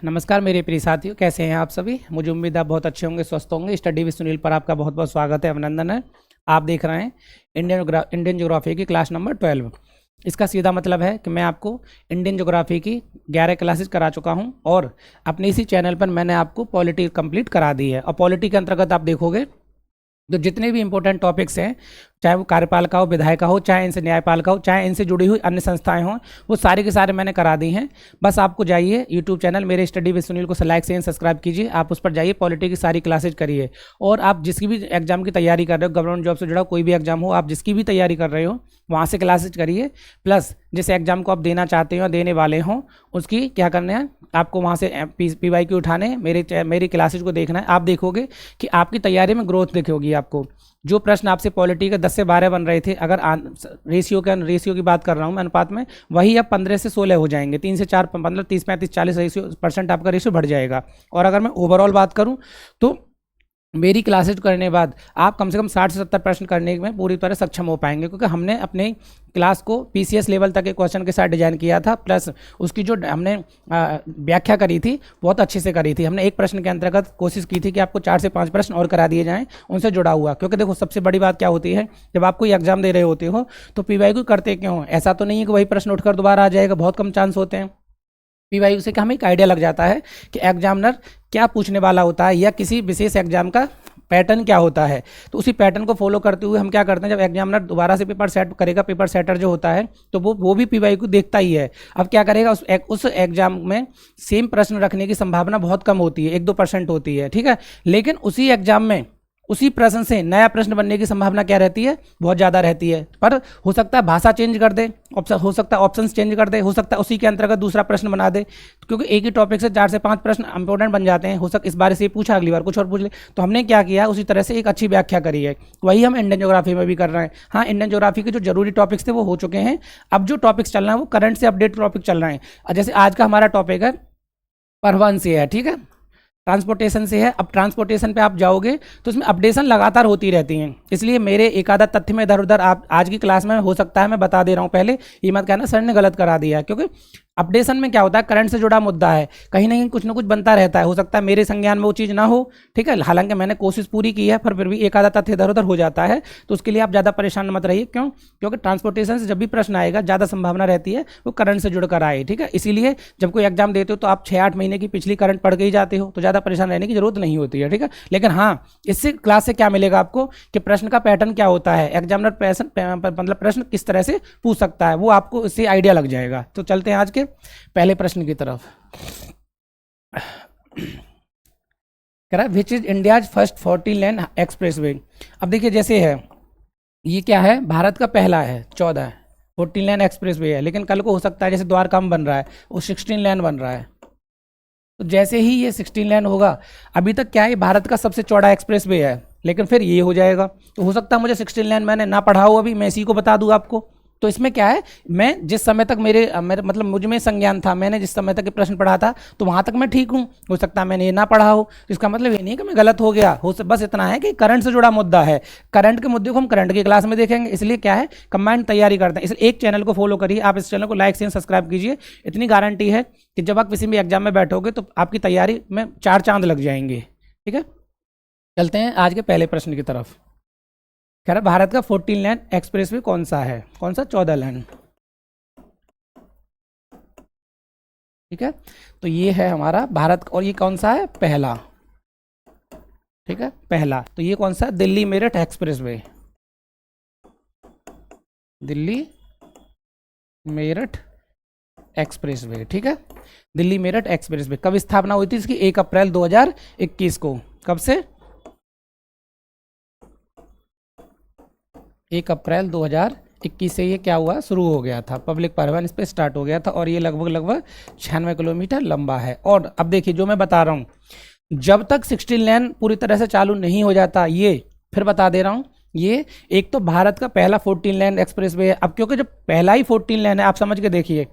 नमस्कार मेरे प्रिय साथियों, कैसे हैं आप सभी। मुझे उम्मीद है आप बहुत अच्छे होंगे, स्वस्थ होंगे। स्टडी विद सुनील पर आपका बहुत बहुत स्वागत है, अभिनंदन है। आप देख रहे हैं इंडियन ज्योग्राफी की क्लास नंबर 12। इसका सीधा मतलब है कि मैं आपको इंडियन ज्योग्राफी की 11 क्लासेस करा चुका हूं और अपने इसी चैनल पर मैंने आपको पॉलिटी कंप्लीट करा दी है। और पॉलिटी के अंतर्गत आप देखोगे तो जितने भी इंपॉर्टेंट टॉपिक्स हैं, चाहे वो कार्यपालिका हो, विधायिका हो, चाहे इनसे न्यायपालिका हो, चाहे इनसे जुड़ी हुई अन्य संस्थाएं हों, वो सारे के सारे मैंने करा दी हैं। बस आपको जाइए यूट्यूब चैनल मेरे स्टडी विद सुनील को लाइक शेयर सब्सक्राइब कीजिए। आप उस पर जाइए, पॉलिटी की सारी क्लासेज करिए। और आप जिसकी भी एग्जाम की तैयारी कर रहे हो, गवर्नमेंट जॉब से जुड़ा कोई भी एग्जाम हो, आप जिसकी भी तैयारी कर रहे हो वहाँ से क्लासेज करिए। प्लस जिस एग्जाम को आप देना चाहते हो, देने वाले हों, उसकी क्या करना है, आपको वहाँ से PYQ उठाने, मेरी क्लासेज को देखना है। आप देखोगे कि आपकी तैयारी में ग्रोथ दिखेगी। आपको जो प्रश्न आपसे पॉलिटी के 10 से 12 बन रहे थे, अगर रेशियो की बात कर रहा हूँ मैं, अनुपात में, वही अब 15 से 16 हो जाएंगे। 3 से 4 मतलब 30 35 40 रेशियो % आपका रेशियो बढ़ जाएगा। और अगर मैं ओवरऑल बात करूँ तो मेरी क्लासेज करने के बाद आप कम से कम 60 से 70 प्रश्न करने में पूरी तरह सक्षम हो पाएंगे, क्योंकि हमने अपने क्लास को PCS लेवल तक के क्वेश्चन के साथ डिजाइन किया था। प्लस उसकी जो हमने व्याख्या करी थी बहुत अच्छे से करी थी। हमने एक प्रश्न के अंतर्गत कोशिश की थी कि आपको 4 से 5 प्रश्न और करा दिए जाएं उनसे जुड़ा हुआ। क्योंकि देखो, सबसे बड़ी बात क्या होती है, जब आप कोई एग्जाम दे रहे होते हो तो PYQ करते क्यों? ऐसा तो नहीं है कि वही प्रश्न उठकर दोबारा आ जाएगा, बहुत कम चांस होते हैं। PYQ से हमें एक आइडिया लग जाता है कि एग्जामिनर क्या पूछने वाला होता है या किसी विशेष एग्जाम का पैटर्न क्या होता है। तो उसी पैटर्न को फॉलो करते हुए हम क्या करते हैं, जब एग्जामिनर दोबारा से पेपर सेट करेगा, पेपर सेटर जो होता है, तो वो भी PYQ देखता ही है। अब क्या करेगा, उस एग्जाम में सेम प्रश्न रखने की संभावना बहुत कम होती है, 1-2% होती है, ठीक है। लेकिन उसी एग्जाम में उसी प्रश्न से नया प्रश्न बनने की संभावना क्या रहती है, बहुत ज़्यादा रहती है। पर हो सकता है भाषा चेंज कर दे, हो सकता है ऑप्शंस चेंज कर दे, हो सकता है उसी के अंतर्गत दूसरा प्रश्न बना दे, क्योंकि एक ही टॉपिक से 4 से 5 प्रश्न इंपॉर्टेंट बन जाते हैं। हो सकता इस बार से पूछा, अगली बार कुछ और पूछ ले। तो हमने क्या किया, उसी तरह से एक अच्छी व्याख्या करी है। वही हम इंडियन ज्योग्राफी में भी कर रहे हैं। हाँ, इंडियन ज्योग्राफी के जो जरूरी टॉपिक्स थे वो हो चुके हैं। अब जो टॉपिक्स चल रहे हैं वो करंट से अपडेट टॉपिक चल रहे हैं। जैसे आज का हमारा टॉपिक है परिवहन से है, ठीक है, ट्रांसपोर्टेशन से है। अब ट्रांसपोर्टेशन पे आप जाओगे तो उसमें अपडेशन लगातार होती रहती हैं, इसलिए मेरे एक आधा तथ्य में इधर उधर आप आज की क्लास में हो सकता है मैं बता दे रहा हूँ। पहले ये मत कहना सर ने गलत करा दिया है, क्योंकि अपडेशन में क्या होता है, करंट से जुड़ा मुद्दा है, कहीं ना कहीं कुछ ना कुछ बनता रहता है। हो सकता है मेरे संज्ञान में वो चीज़ ना हो, ठीक है, हालांकि मैंने कोशिश पूरी की है, पर फिर भी एक आधा तथ्य इधर उधर हो जाता है। तो उसके लिए आप ज़्यादा परेशान मत रहिए। क्यों? क्योंकि ट्रांसपोर्टेशन से जब भी प्रश्न आएगा ज़्यादा संभावना रहती है वो करंट से जुड़कर आए, ठीक है। इसीलिए जब कोई एग्जाम देते हो तो आप 6-8 महीने की पिछली करंट पढ़ के ही जाते हो, तो ज़्यादा परेशान रहने की जरूरत नहीं होती है, ठीक है। लेकिन हाँ, इससे क्लास से क्या मिलेगा आपको कि प्रश्न का पैटर्न क्या होता है, एग्जामिनर प्रश्न किस तरह से पूछ सकता है, वो आपको इससे आइडिया लग जाएगा। तो चलते हैं आज के पहले प्रश्न की तरफ। कह रहा है which is India's first 14 lane expressway. अब देखिए, जैसे है ये क्या है, भारत का पहला है, 14 लेन एक्सप्रेसवे है। लेकिन कल को हो सकता है जैसे द्वारका में बन रहा है वो 16 लेन बन रहा है। तो जैसे ही ये 16 लेन होगा, अभी तक क्या है, भारत का सबसे चौड़ा एक्सप्रेसवे है, लेकिन फिर ये हो जाएगा। तो हो सकता है मुझे 16 लेन मैंने ना पढ़ा हो, अभी मैं इसी को बता दूं आपको। तो इसमें क्या है, मैं जिस समय तक मेरे मतलब मुझ में संज्ञान था, मैंने जिस समय तक ये प्रश्न पढ़ा था, तो वहाँ तक मैं ठीक हूँ। हो सकता है मैंने ये ना पढ़ा हो, तो इसका मतलब ये नहीं कि मैं गलत हो गया हो। बस इतना है कि करंट से जुड़ा मुद्दा है, करंट के मुद्दे को हम करंट की क्लास में देखेंगे। इसलिए क्या है, कंबाइंड तैयारी करते हैं। इसलिए एक चैनल को फॉलो करिए, आप इस चैनल को लाइक शेयर सब्सक्राइब कीजिए। इतनी गारंटी है कि जब आप किसी भी एग्जाम में बैठोगे तो आपकी तैयारी में 4 चांद लग जाएंगे, ठीक है। चलते हैं आज के पहले प्रश्न की तरफ। कह रहा भारत का 14 लेन एक्सप्रेसवे कौन सा है, कौन सा 14 लेन, ठीक है। तो ये है हमारा भारत, और ये कौन सा है, पहला, ठीक है, पहला। तो ये कौन सा, दिल्ली मेरठ एक्सप्रेसवे, दिल्ली मेरठ एक्सप्रेसवे, ठीक है। दिल्ली मेरठ एक्सप्रेसवे कब स्थापना हुई थी इसकी, 1 अप्रैल 2021 को। कब से, 1 अप्रैल 2021 से ये क्या हुआ, शुरू हो गया था, पब्लिक परिवहन इस पर स्टार्ट हो गया था। और ये लगभग 96 किलोमीटर लंबा है। और अब देखिए जो मैं बता रहा हूँ, जब तक 16 लेन पूरी तरह से चालू नहीं हो जाता, ये फिर बता दे रहा हूँ, ये एक तो भारत का पहला 14 लेन एक्सप्रेसवे है। अब क्योंकि जब पहला ही 14 लेन है, आप समझ के देखिए,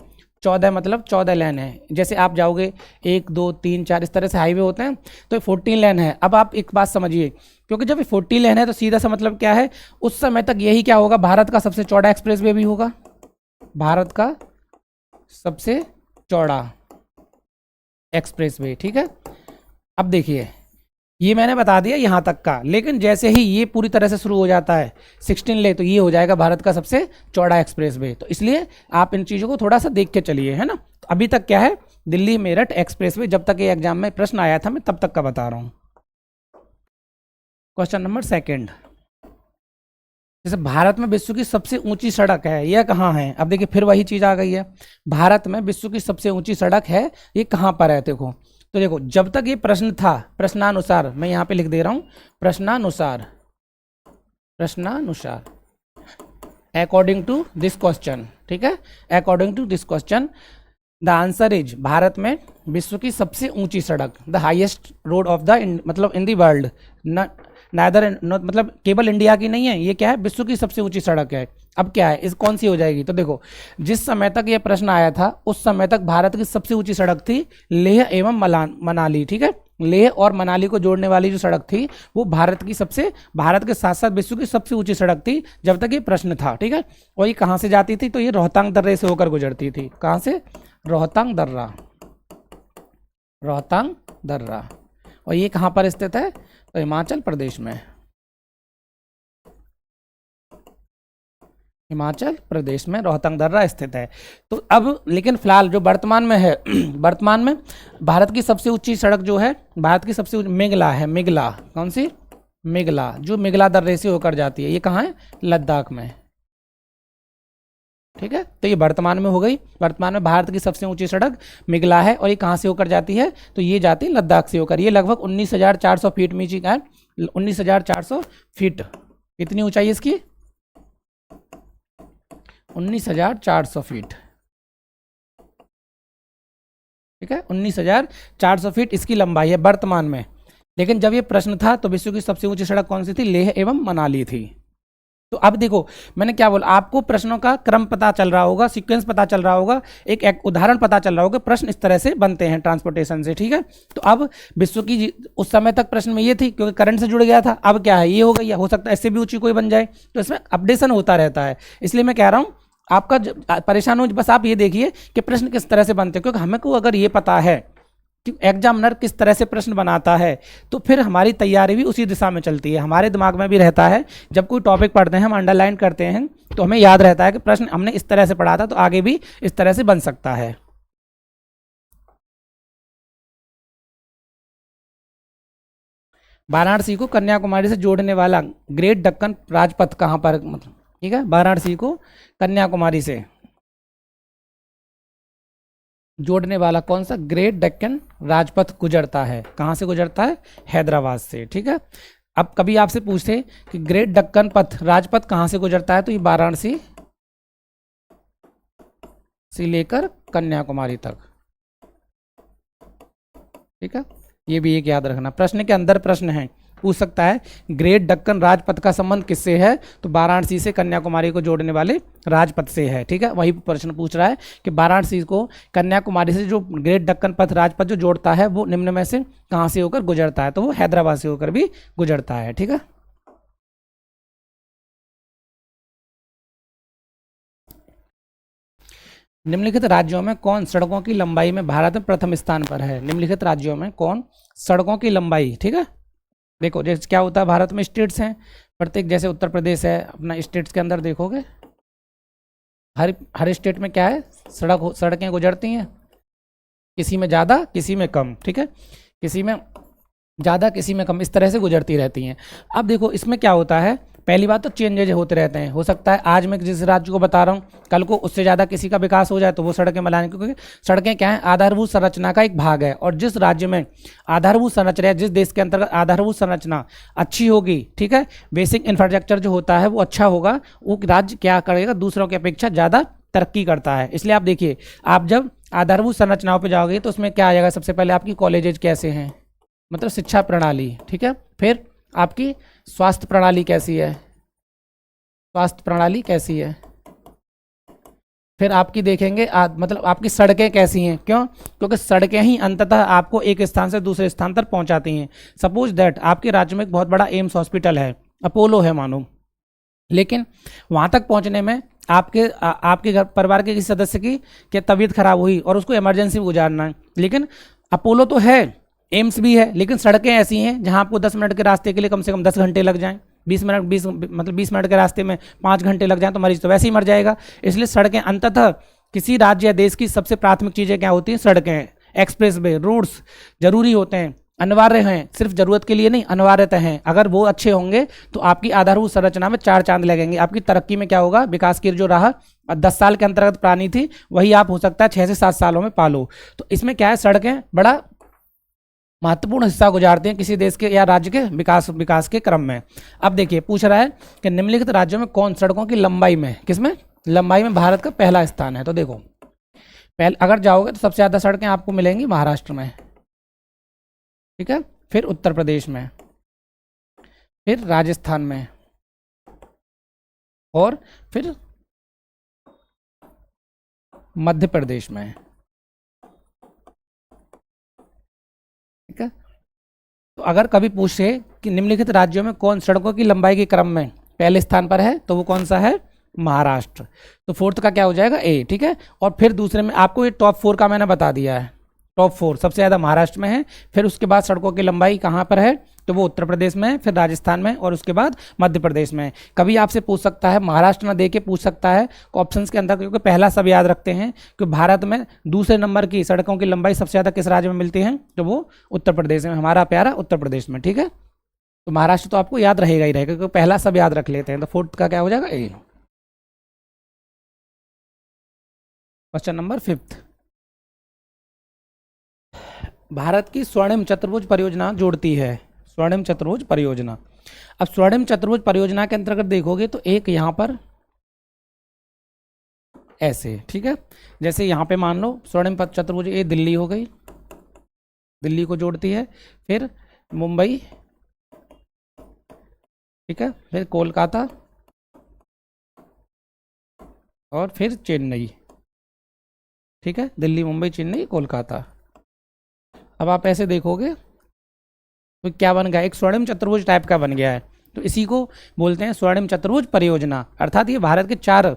14 मतलब 14 लेन है। जैसे आप जाओगे 1 2 3 4 इस तरह से हाईवे होते हैं, तो 14 लेन है। अब आप एक बात समझिए, क्योंकि जब 14 लेन है तो सीधा सा मतलब क्या है, उस समय तक यही क्या होगा, भारत का सबसे चौड़ा एक्सप्रेसवे भी होगा, भारत का सबसे चौड़ा एक्सप्रेसवे, ठीक है। अब देखिए ये मैंने बता दिया यहाँ तक का, लेकिन जैसे ही ये पूरी तरह से शुरू हो जाता है 16 ले, तो ये हो जाएगा भारत का सबसे चौड़ा एक्सप्रेसवे। तो इसलिए आप इन चीज़ों को थोड़ा सा देख के चलिए, है ना। तो अभी तक क्या है, दिल्ली मेरठ एक्सप्रेसवे, जब तक ये एग्जाम में प्रश्न आया था मैं तब तक का बता रहा हूँ। क्वेश्चन नंबर सेकेंड, जैसे भारत में विश्व की सबसे ऊंची सड़क है, यह कहाँ है। अब देखिए फिर वही चीज़ आ गई है, भारत में विश्व की सबसे ऊंची सड़क है, ये कहाँ पर है। देखो तो देखो जब तक ये प्रश्न था, प्रश्नानुसार मैं यहाँ पे लिख दे रहा हूँ, प्रश्नानुसार, प्रश्नानुसार, अकॉर्डिंग टू दिस क्वेश्चन, ठीक है, according to this question the answer is, Bharat में विश्व की सबसे ऊंची सड़क, the highest road of the, मतलब इन द वर्ल्ड, नाइदर, मतलब केवल इंडिया की नहीं है, ये क्या है, विश्व की सबसे ऊंची सड़क है। अब क्या है, इस कौन सी हो जाएगी, तो देखो जिस समय तक ये प्रश्न आया था उस समय तक भारत की सबसे ऊंची सड़क थी लेह एवं मनाली, ठीक है। लेह और मनाली को जोड़ने वाली जो सड़क थी वो भारत की सबसे, भारत के साथ साथ विश्व की सबसे ऊंची सड़क थी जब तक ये प्रश्न था, ठीक है। और ये कहाँ से जाती थी, तो ये रोहतांग दर्रे से होकर गुजरती थी। कहाँ से, रोहतांग दर्रा, रोहतांग दर्रा। और ये कहाँ पर स्थित है, तो हिमाचल प्रदेश में, हिमाचल प्रदेश में रोहतांग दर्रा स्थित है। तो अब लेकिन फिलहाल जो वर्तमान में है वर्तमान में भारत की सबसे ऊंची सड़क जो है, भारत की सबसे मेघला है, मेघला, कौन सी, मेघला, जो मेघला दर्रे से होकर जाती है, ये कहाँ है, लद्दाख में, ठीक है। तो ये वर्तमान में हो गई, वर्तमान में भारत की सबसे ऊंची सड़क मेघला है, और ये कहाँ से होकर जाती है, तो ये जाती है लद्दाख से होकर। ये लगभग 19,400 फीट नीचे का है, 19,400 फीट, कितनी ऊंचाई इसकी, 19,400 फीट, ठीक है, 19,400 फीट इसकी लंबाई है वर्तमान में। लेकिन जब ये प्रश्न था तो विश्व की सबसे ऊंची सड़क कौन सी थी, लेह एवं मनाली थी। तो अब देखो मैंने क्या बोला, आपको प्रश्नों का क्रम पता चल रहा होगा, सीक्वेंस पता चल रहा होगा, एक उदाहरण पता चल रहा होगा, प्रश्न इस तरह से बनते हैं ट्रांसपोर्टेशन से, ठीक है। तो अब विश्व की, उस समय तक प्रश्न में ये थी क्योंकि करंट से जुड़ गया था, अब क्या है, ये हो गई, हो सकता है इससे भी ऊंची कोई बन जाए, तो इसमें अपडेशन होता रहता है। इसलिए मैं कह रहा हूँ आपका परेशान हो, बस आप ये देखिए कि प्रश्न किस तरह से बनते हैं, क्योंकि हमें को अगर ये पता है कि एग्जामिनर किस तरह से प्रश्न बनाता है तो फिर हमारी तैयारी भी उसी दिशा में चलती है, हमारे दिमाग में भी रहता है। जब कोई टॉपिक पढ़ते हैं हम अंडरलाइन करते हैं तो हमें याद रहता है कि प्रश्न हमने इस तरह से पढ़ा था तो आगे भी इस तरह से बन सकता है। वाराणसी को कन्याकुमारी से जोड़ने वाला ग्रेट दक्कन राजपथ कहाँ पर, मतलब ठीक है, वाराणसी को कन्याकुमारी से जोड़ने वाला कौन सा ग्रेट डेक्कन राजपथ गुजरता है, कहाँ से गुजरता है, हैदराबाद से, ठीक है। अब कभी आपसे पूछते कि ग्रेट दक्कन पथ राजपथ कहाँ से गुजरता है, तो ये वाराणसी से लेकर कन्याकुमारी तक, ठीक है। ये भी एक याद रखना, प्रश्न के अंदर प्रश्न है, पूछ सकता है ग्रेट दक्कन राजपथ का संबंध किससे है, तो वाराणसी से कन्याकुमारी को जोड़ने वाले राजपथ से है, ठीक है। वही प्रश्न पूछ रहा है कि वाराणसी को कन्याकुमारी से जो ग्रेट दक्कन पथ राजपथ जो जोड़ता है वो निम्न में से कहाँ से होकर गुजरता है, तो वो हैदराबाद से होकर भी गुजरता है, ठीक है। निम्नलिखित राज्यों में कौन सड़कों की लंबाई में भारत में प्रथम स्थान पर है, निम्नलिखित राज्यों में कौन सड़कों की लंबाई, ठीक है। देखो जैसे क्या होता है, भारत में स्टेट्स हैं, प्रत्येक जैसे उत्तर प्रदेश है अपना, स्टेट्स के अंदर देखोगे हर स्टेट में क्या है, सड़कें गुजरती हैं, किसी में ज़्यादा किसी में कम, ठीक है, किसी में ज़्यादा किसी में कम, इस तरह से गुजरती रहती हैं। अब देखो इसमें क्या होता है, पहली बात तो चेंजेज होते रहते हैं, हो सकता है आज मैं जिस राज्य को बता रहा हूँ कल को उससे ज़्यादा किसी का विकास हो जाए तो वो सड़कें बनाने, क्योंकि सड़कें क्या है, आधारभूत संरचना का एक भाग है, और जिस राज्य में आधारभूत संरचना, जिस देश के अंतर्गत आधारभूत संरचना अच्छी होगी, ठीक है, बेसिक इंफ्रास्ट्रक्चर जो होता है वो अच्छा होगा, वो राज्य क्या करेगा, दूसरों की अपेक्षा ज़्यादा तरक्की करता है। इसलिए आप देखिए, आप जब आधारभूत संरचनाओं पर जाओगे तो उसमें क्या आ जाएगा, सबसे पहले आपकी कॉलेजेज कैसे हैं, मतलब शिक्षा प्रणाली, ठीक है, फिर आपकी स्वास्थ्य प्रणाली कैसी है, स्वास्थ्य प्रणाली कैसी है, फिर आपकी देखेंगे मतलब आपकी सड़कें कैसी हैं, क्यों, क्योंकि सड़कें ही अंततः आपको एक स्थान से दूसरे स्थान तक पहुंचाती हैं। सपोज दैट आपके राज्य में एक बहुत बड़ा एम्स हॉस्पिटल है, अपोलो है मानो, लेकिन वहां तक पहुंचने में आपके घर परिवार के किसी सदस्य की क्या तबीयत खराब हुई और उसको इमरजेंसी में गुजारना है, लेकिन अपोलो तो है, एम्स भी है, लेकिन सड़कें ऐसी हैं जहां आपको 10 मिनट के रास्ते के लिए कम से कम 10 घंटे लग जाएं, 20 मिनट के रास्ते में 5 घंटे लग जाएं तो मरीज तो वैसे ही मर जाएगा। इसलिए सड़कें अंततः किसी राज्य या देश की सबसे प्राथमिक चीज़ें क्या होती हैं? सड़कें, एक्सप्रेस वे, रोड्स जरूरी होते हैं, अनिवार्य हैं, सिर्फ जरूरत के लिए नहीं, अनिवार्यता हैं। अगर वो अच्छे होंगे तो आपकी आधारभूत संरचना में 4 चांद लगेंगे। आपकी तरक्की में क्या होगा? विकास की जो राह 10 साल के अंतर्गत प्राणी थी वही आप हो सकता है 6 से 7 सालों में पालो। तो इसमें क्या है, सड़कें बड़ा महत्वपूर्ण हिस्सा गुजारते हैं किसी देश के या राज्य के विकास के क्रम में। अब देखिए पूछ रहा है कि निम्नलिखित राज्यों में कौन सड़कों की लंबाई में, किसमें लंबाई में भारत का पहला स्थान है? तो देखो पहले अगर जाओगे तो सबसे ज़्यादा सड़कें आपको मिलेंगी महाराष्ट्र में, ठीक है, फिर उत्तर प्रदेश में, फिर राजस्थान में, और फिर मध्य प्रदेश में, ठीक है। तो अगर कभी पूछे कि निम्नलिखित राज्यों में कौन सड़कों की लंबाई के क्रम में पहले स्थान पर है, तो वो कौन सा है? महाराष्ट्र। तो फोर्थ का क्या हो जाएगा? ए, ठीक है। और फिर दूसरे में आपको ये टॉप 4 का मैंने बता दिया है, टॉप 4 सबसे ज़्यादा महाराष्ट्र में है, फिर उसके बाद सड़कों की लंबाई कहाँ पर है? तो वो उत्तर प्रदेश में है, फिर राजस्थान में, और उसके बाद मध्य प्रदेश में। कभी आपसे पूछ सकता है, महाराष्ट्र ना दे के पूछ सकता है ऑप्शंस के अंदर, क्योंकि पहला सब याद रखते हैं कि भारत में दूसरे नंबर की सड़कों की लंबाई सबसे ज़्यादा किस राज्य में मिलती है? तो वो उत्तर प्रदेश में, हमारा प्यारा उत्तर प्रदेश में, ठीक है। तो महाराष्ट्र तो आपको याद रहेगा ही रहेगा, क्योंकि पहला सब याद रख लेते हैं। तो फोर्थ का क्या हो जाएगा? ए। क्वेश्चन नंबर 5, भारत की स्वर्णिम चतुर्भुज परियोजना जोड़ती है, स्वर्णिम चतुर्भुज परियोजना। अब स्वर्णिम चतुर्भुज परियोजना के अंतर्गत देखोगे तो एक यहाँ पर ऐसे, ठीक है, जैसे यहाँ पे मान लो स्वर्णिम चतुर्भुज, ये दिल्ली हो गई, दिल्ली को जोड़ती है, फिर मुंबई, ठीक है, फिर कोलकाता, और फिर चेन्नई, ठीक है, दिल्ली, मुंबई, चेन्नई, कोलकाता। अब आप ऐसे देखोगे तो क्या बन गया? एक स्वर्णिम चतुर्भुज टाइप का बन गया है। तो इसी को बोलते हैं स्वर्णिम चतुर्भुज परियोजना। अर्थात ये भारत के 4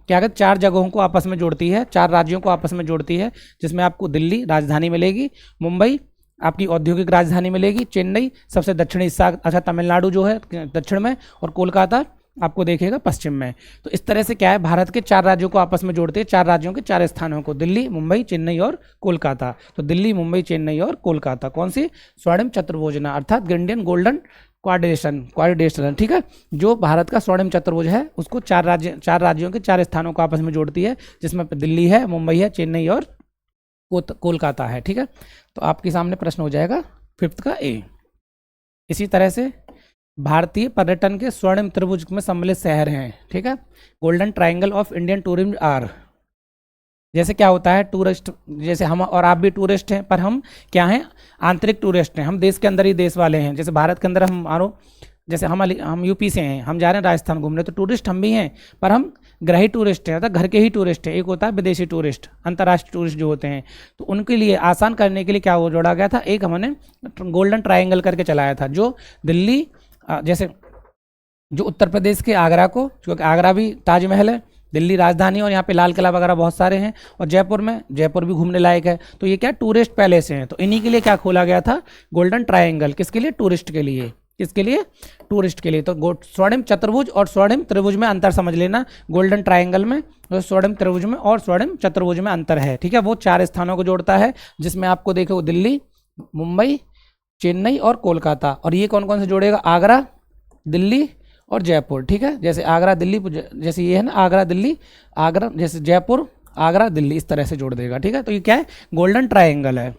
क्या कहते 4 जगहों को आपस में जोड़ती है, 4 राज्यों को आपस में जोड़ती है, जिसमें आपको दिल्ली राजधानी मिलेगी, मुंबई आपकी औद्योगिक राजधानी मिलेगी, चेन्नई सबसे दक्षिणी हिस्सा, अच्छा तमिलनाडु जो है दक्षिण में, और कोलकाता आपको देखेगा पश्चिम में। तो इस तरह से क्या है, भारत के 4 राज्यों को आपस में जोड़ते हैं, 4 राज्यों के 4 स्थानों को, दिल्ली, मुंबई, चेन्नई और कोलकाता। तो दिल्ली, मुंबई, चेन्नई और कोलकाता कौन सी? स्वर्णिम चतुर्भुजना, अर्थात इंडियन गोल्डन क्वाड्रिलेटरल, ठीक है। जो भारत का स्वर्णिम चतुर्भुज है उसको 4 राज्यों के 4 स्थानों को आपस में जोड़ती है, जिसमें दिल्ली है, मुंबई है, चेन्नई और कोलकाता है, ठीक है। तो आपके सामने प्रश्न हो जाएगा 5th का ए। इसी तरह से भारतीय पर्यटन के स्वर्णिम त्रिभुज में सम्मिलित शहर हैं, ठीक है, golden triangle of Indian tourism are. जैसे क्या होता है, टूरिस्ट, जैसे हम और आप भी टूरिस्ट हैं, पर हम क्या हैं? आंतरिक टूरिस्ट हैं, हम देश के अंदर ही देश वाले हैं। जैसे भारत के अंदर हम मानो, जैसे हम यूपी से हैं, हम जा रहे हैं राजस्थान घूमने, तो टूरिस्ट हम भी हैं, पर हम ग्रही टूरिस्ट हैं, अर्थात घर के ही टूरिस्ट हैं। एक होता है विदेशी टूरिस्ट, अंतर्राष्ट्रीय टूरिस्ट जो होते हैं। तो उनके लिए आसान करने के लिए क्या वो जोड़ा गया था? एक हमने गोल्डन ट्रायंगल करके चलाया था, जो दिल्ली, जैसे जो उत्तर प्रदेश के आगरा को, क्योंकि आगरा भी ताजमहल है, दिल्ली राजधानी, और यहाँ पे लाल किला वगैरह बहुत सारे हैं, और जयपुर भी घूमने लायक है। तो ये क्या टूरिस्ट पैलेस हैं, तो इन्हीं के लिए क्या खोला गया था? Golden triangle. किसके लिए? टूरिस्ट के लिए। किसके लिए? टूरिस्ट के लिए। तो स्वर्णिम चतुर्भुज और स्वर्णिम त्रिभुज में अंतर समझ लेना। गोल्डन ट्रायंगल में, तो स्वर्णिम त्रिभुज में और स्वर्णिम चतुर्भुज में अंतर है, ठीक है। वो 4 स्थानों को जोड़ता है, जिसमें आपको देखो दिल्ली, मुंबई, चेन्नई और कोलकाता। और ये कौन कौन से जोड़ेगा? आगरा, दिल्ली और जयपुर, ठीक है। जैसे आगरा दिल्ली, जैसे ये है ना आगरा दिल्ली, आगरा जैसे जयपुर, आगरा दिल्ली, इस तरह से जोड़ देगा, ठीक है। तो ये क्या है? गोल्डन ट्रायंगल है।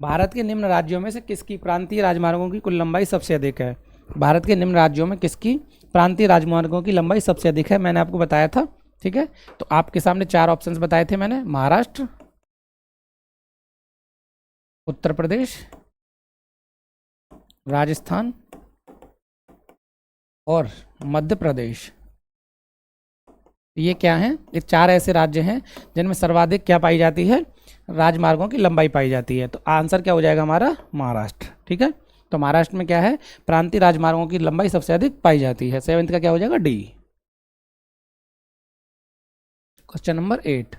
भारत के निम्न राज्यों में से किसकी प्रांतीय राजमार्गों की कुल लंबाई सबसे अधिक है? भारत के निम्न राज्यों में किसकी प्रांतीय राजमार्गों की लंबाई सबसे अधिक है? मैंने आपको बताया था, ठीक है। तो आपके सामने 4 ऑप्शंस बताए थे मैंने, महाराष्ट्र, उत्तर प्रदेश, राजस्थान और मध्य प्रदेश। ये क्या हैं? ये 4 ऐसे राज्य हैं जिनमें सर्वाधिक क्या पाई जाती है? राजमार्गों की लंबाई पाई जाती है। तो आंसर क्या हो जाएगा हमारा? महाराष्ट्र, ठीक है। तो महाराष्ट्र में क्या है? प्रांतीय राजमार्गों की लंबाई सबसे अधिक पाई जाती है। 7th का क्या हो जाएगा? डी। क्वेश्चन नंबर 8,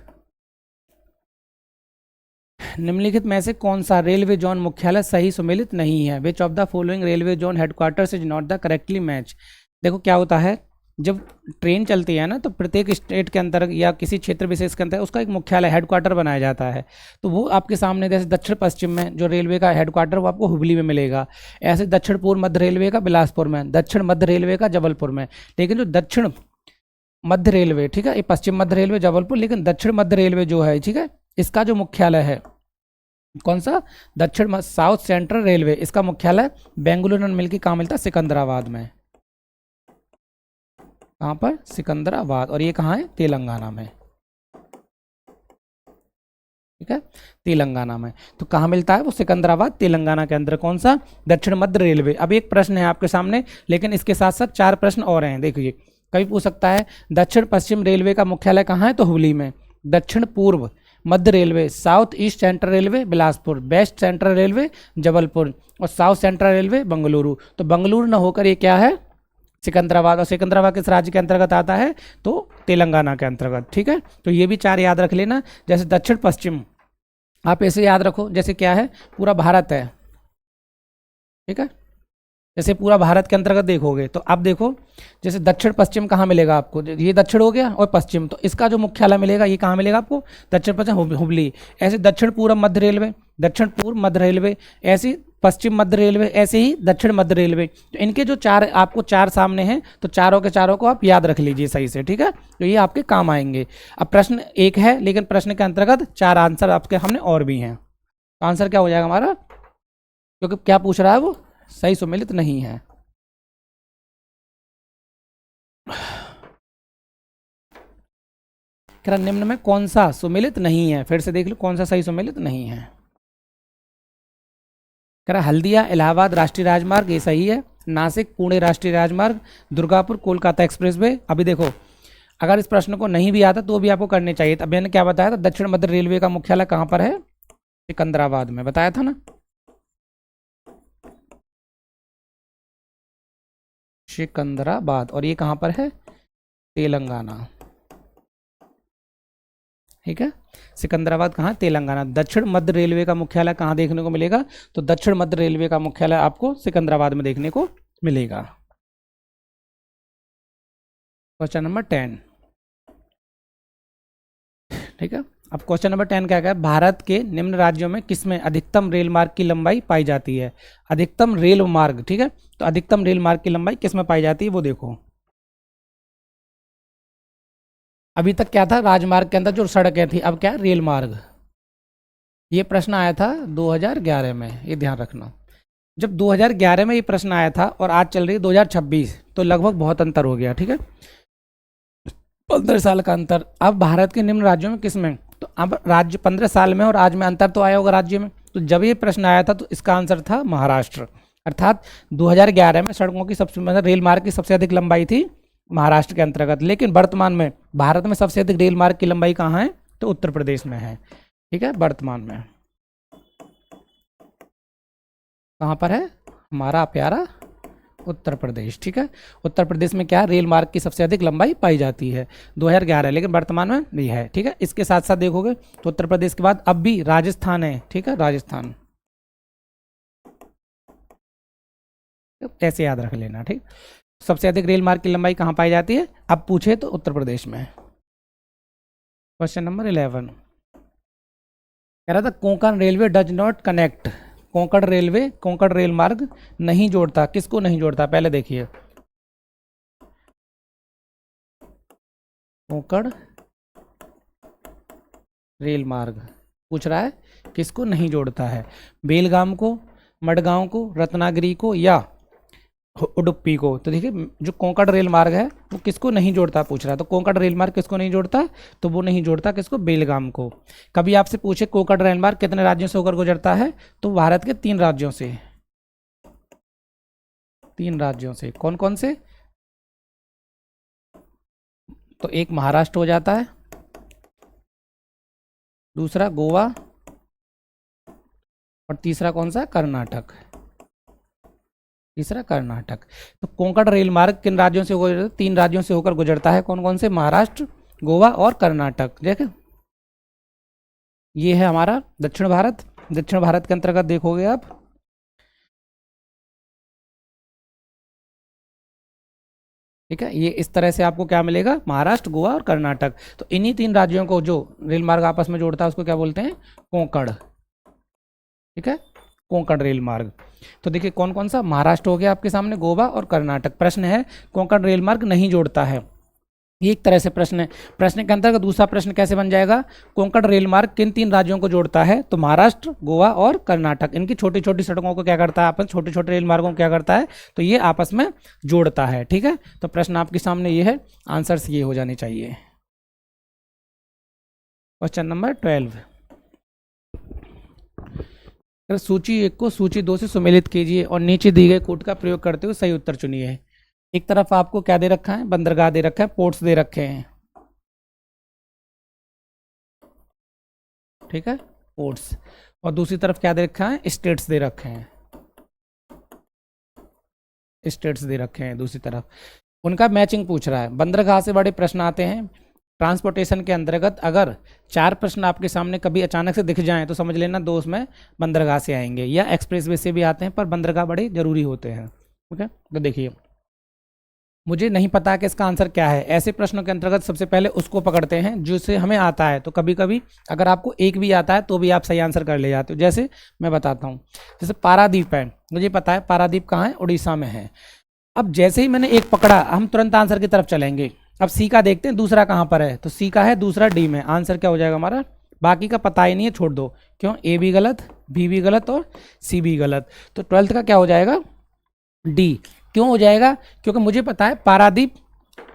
निम्नलिखित में से कौन सा रेलवे जोन मुख्यालय सही सुमेलित नहीं है? विच of the following railway zone headquarters is not the correctly match. देखो क्या होता है, जब ट्रेन चलती है ना तो प्रत्येक स्टेट के अंतर्गत या किसी क्षेत्र विशेष के अंतर्गत उसका एक मुख्यालय हेडक्वार्टर बनाया जाता है। तो वो आपके सामने जैसे दक्षिण पश्चिम में जो रेलवे का हेडक्वार्टर वो आपको हुबली में मिलेगा, ऐसे दक्षिण पूर्व मध्य रेलवे का बिलासपुर में, दक्षिण मध्य रेलवे का जबलपुर में। लेकिन जो दक्षिण मध्य रेलवे, ठीक है, ये पश्चिम मध्य रेलवे जबलपुर, लेकिन दक्षिण मध्य रेलवे जो है, ठीक है, इसका जो मुख्यालय है कौन सा, दक्षिण साउथ सेंट्रल रेलवे, इसका मुख्यालय बेंगलुरु में मिलकर कहाँ मिलता है, सिकंदराबाद में। कहाँ पर, सिकंदराबाद। और ये कहाँ है, तेलंगाना में, ठीक है, तेलंगाना में। तो कहाँ मिलता है वो, सिकंदराबाद, तेलंगाना के अंदर। कौन सा, दक्षिण मध्य रेलवे। अब एक प्रश्न है आपके सामने, लेकिन इसके साथ साथ 4 प्रश्न और हैं। देखिए, कभी पूछ सकता है दक्षिण पश्चिम रेलवे का मुख्यालय कहाँ है, तो हुबली में। दक्षिण पूर्व मध्य railway, south east central railway Bilaspur, west central railway Jabalpur, और साउथ सेंट्रल रेलवे बेंगलुरु। तो बेंगलुरु न होकर ये क्या है, सिकंदराबाद। और सिकंदराबाद किस राज्य के अंतर्गत आता है, तो तेलंगाना के अंतर्गत, ठीक है। तो ये भी 4 याद रख लेना। जैसे दक्षिण पश्चिम आप ऐसे याद रखो, जैसे क्या है, पूरा भारत है, ठीक है, जैसे पूरा भारत के अंतर्गत देखोगे तो आप देखो, जैसे दक्षिण पश्चिम कहाँ मिलेगा आपको, ये दक्षिण हो गया और पश्चिम, तो इसका जो मुख्यालय मिलेगा ये कहाँ मिलेगा आपको, दक्षिण पश्चिम हुबली। ऐसे दक्षिण पूर्व मध्य रेलवे, दक्षिण पूर्व मध्य रेलवे, ऐसी पश्चिम मध्य रेलवे, ऐसे ही दक्षिण मध्य रेलवे। तो इनके जो 4 आपको 4 सामने हैं, तो चारों के चारों को आप याद रख लीजिए सही से, ठीक है, तो ये आपके काम आएंगे। अब प्रश्न एक है, लेकिन प्रश्न के अंतर्गत 4 आंसर आपके हमने और भी हैं। तो आंसर क्या हो जाएगा हमारा, क्योंकि क्या पूछ रहा है वो सही सुमेलित नहीं है। निम्न में कौन सा सुमेलित नहीं है, फिर से देख लो कौन सा सही सुमेलित नहीं है। हल्दिया इलाहाबाद राष्ट्रीय राजमार्ग, ये सही है। नासिक पुणे राष्ट्रीय राजमार्ग, दुर्गापुर कोलकाता एक्सप्रेसवे। अभी देखो, अगर इस प्रश्न को नहीं भी आता तो भी आपको करने चाहिए। अब मैंने क्या बताया था, दक्षिण मध्य रेलवे का मुख्यालय कहाँ पर है, सिकंदराबाद में, बताया था ना। सिकंदराबाद, और ये कहाँ पर है, तेलंगाना, ठीक है। सिकंदराबाद कहाँ, तेलंगाना। दक्षिण मध्य रेलवे का मुख्यालय कहाँ देखने को मिलेगा, तो दक्षिण मध्य रेलवे का मुख्यालय आपको सिकंदराबाद में देखने को मिलेगा। क्वेश्चन नंबर 10, ठीक है। अब क्वेश्चन नंबर 10 क्या है, भारत के निम्न राज्यों में किसमें अधिकतम रेल मार्ग की लंबाई पाई जाती है। अधिकतम रेल मार्ग, ठीक है, तो अधिकतम रेल मार्ग की लंबाई किसमें पाई जाती है वो देखो। अभी तक क्या था, राजमार्ग के अंदर जो सड़कें थी, अब क्या है, रेल मार्ग। ये प्रश्न आया था 2011 में, ये ध्यान रखना। जब 2011 में ये प्रश्न आया था और आज चल रही है 2026, तो लगभग बहुत अंतर हो गया, ठीक है, 15 साल का अंतर। अब भारत के निम्न राज्यों में किसमें, तो अब राज्य 15 साल में और आज में अंतर तो आया होगा राज्य में। तो जब ये प्रश्न आया था तो इसका आंसर था महाराष्ट्र। अर्थात 2011 में सड़कों की सबसे, मतलब रेल मार्ग की सबसे अधिक लंबाई थी महाराष्ट्र के अंतर्गत। लेकिन वर्तमान में भारत में सबसे अधिक रेल मार्ग की लंबाई कहाँ है, तो उत्तर प्रदेश में है, ठीक है, वर्तमान में। कहाँ पर है, हमारा प्यारा उत्तर प्रदेश, ठीक है। उत्तर प्रदेश में क्या, रेल मार्ग की सबसे अधिक लंबाई पाई जाती है 2011, लेकिन वर्तमान में नहीं है, ठीक है। इसके साथ साथ देखोगे तो उत्तर प्रदेश के बाद अब भी राजस्थान है, ठीक है, राजस्थान, ऐसे याद रख लेना, ठीक। सबसे अधिक रेल मार्ग की लंबाई कहाँ पाई जाती है, अब पूछे तो उत्तर प्रदेश में। क्वेश्चन नंबर 11 कह रहा था, Konkan railway does not connect, Konkan railway, Konkan rail मार्ग नहीं जोड़ता, किसको नहीं जोड़ता, पहले देखिए। कोंकण रेल मार्ग पूछ रहा है किसको नहीं जोड़ता है, बेलगाम को, मडगांव को, रत्नागिरी को, या उडुप्पी को। तो देखिए, जो कोंकण रेल मार्ग है वो किसको नहीं जोड़ता पूछ रहा है, तो कोंकण रेल मार्ग किसको नहीं जोड़ता, तो वो नहीं जोड़ता किसको, बेलगाम को। कभी आपसे पूछे कोंकण रेल मार्ग कितने राज्यों से होकर गुजरता है, तो भारत के 3 राज्यों से, 3 राज्यों से। कौन कौन से, तो एक महाराष्ट्र हो जाता है, दूसरा गोवा, और तीसरा कौन सा, कर्नाटक, तीसरा कर्नाटक। तो कोंकण रेल मार्ग किन राज्यों से होकर, 3 राज्यों से होकर गुजरता है, कौन कौन से, महाराष्ट्र, गोवा और कर्नाटक। देखें, ये है हमारा दक्षिण भारत। दक्षिण भारत के अंतर्गत देखोगे आप, ठीक है, ये इस तरह से आपको क्या मिलेगा, महाराष्ट्र, गोवा और कर्नाटक। तो इन्हीं 3 राज्यों को जो रेल मार्ग आपस में जोड़ता है उसको क्या बोलते हैं, कोंकण। ठीक है, कोंकण रेल मार्ग। तो देखिए कौन कौन सा, महाराष्ट्र हो गया आपके सामने, गोवा और कर्नाटक। प्रश्न है कोंकण रेल मार्ग नहीं जोड़ता है, ये एक तरह से प्रश्न है। प्रश्न के अंतर्गत दूसरा प्रश्न कैसे बन जाएगा, कोंकण रेल मार्ग किन 3 राज्यों को जोड़ता है, तो महाराष्ट्र, गोवा और कर्नाटक। इनकी छोटी छोटी सड़कों को क्या करता है, आपस छोटे छोटे रेल मार्गों को क्या करता है, तो ये आपस में जोड़ता है। ठीक है, तो प्रश्न आपके सामने ये है, आंसर्स ये हो जाने चाहिए। क्वेश्चन नंबर 12, सूची 1 को सूची 2 से सुमेलित कीजिए और नीचे दी गई कोड का प्रयोग करते हुए सही उत्तर चुनिए। एक तरफ आपको क्या दे रखा है, बंदरगाह दे रखा है, पोर्ट्स दे रखे हैं, ठीक है, पोर्ट्स। और दूसरी तरफ क्या दे रखा है, स्टेट्स दे रखे हैं, स्टेट्स दे रखे हैं दूसरी तरफ। उनका मैचिंग पूछ रहा है। बंदरगाह से बड़े प्रश्न आते हैं ट्रांसपोर्टेशन के अंतर्गत। अगर 4 प्रश्न आपके सामने कभी अचानक से दिख जाएं तो समझ लेना 2 उसमें बंदरगाह से आएंगे, या एक्सप्रेसवे से भी आते हैं, पर बंदरगाह बड़े जरूरी होते हैं। ठीक है, तो देखिए, मुझे नहीं पता कि इसका आंसर क्या है। ऐसे प्रश्नों के अंतर्गत सबसे पहले उसको पकड़ते हैं जिससे हमें आता है। तो कभी कभी अगर आपको एक भी आता है तो भी आप सही आंसर कर ले जाते हो। जैसे मैं बताता हूँ, जैसे पारादीप है, मुझे पता है पारादीप कहाँ है, उड़ीसा में है। अब जैसे ही मैंने एक पकड़ा, हम तुरंत आंसर की तरफ चलेंगे। अब सी का देखते हैं दूसरा कहाँ पर है, तो सी का है दूसरा डी में। आंसर क्या हो जाएगा हमारा, बाकी का पता ही नहीं है, छोड़ दो। क्यों, ए भी गलत, बी भी गलत और सी भी गलत। तो 12th का क्या हो जाएगा, डी। क्यों हो जाएगा, क्योंकि मुझे पता है पारादीप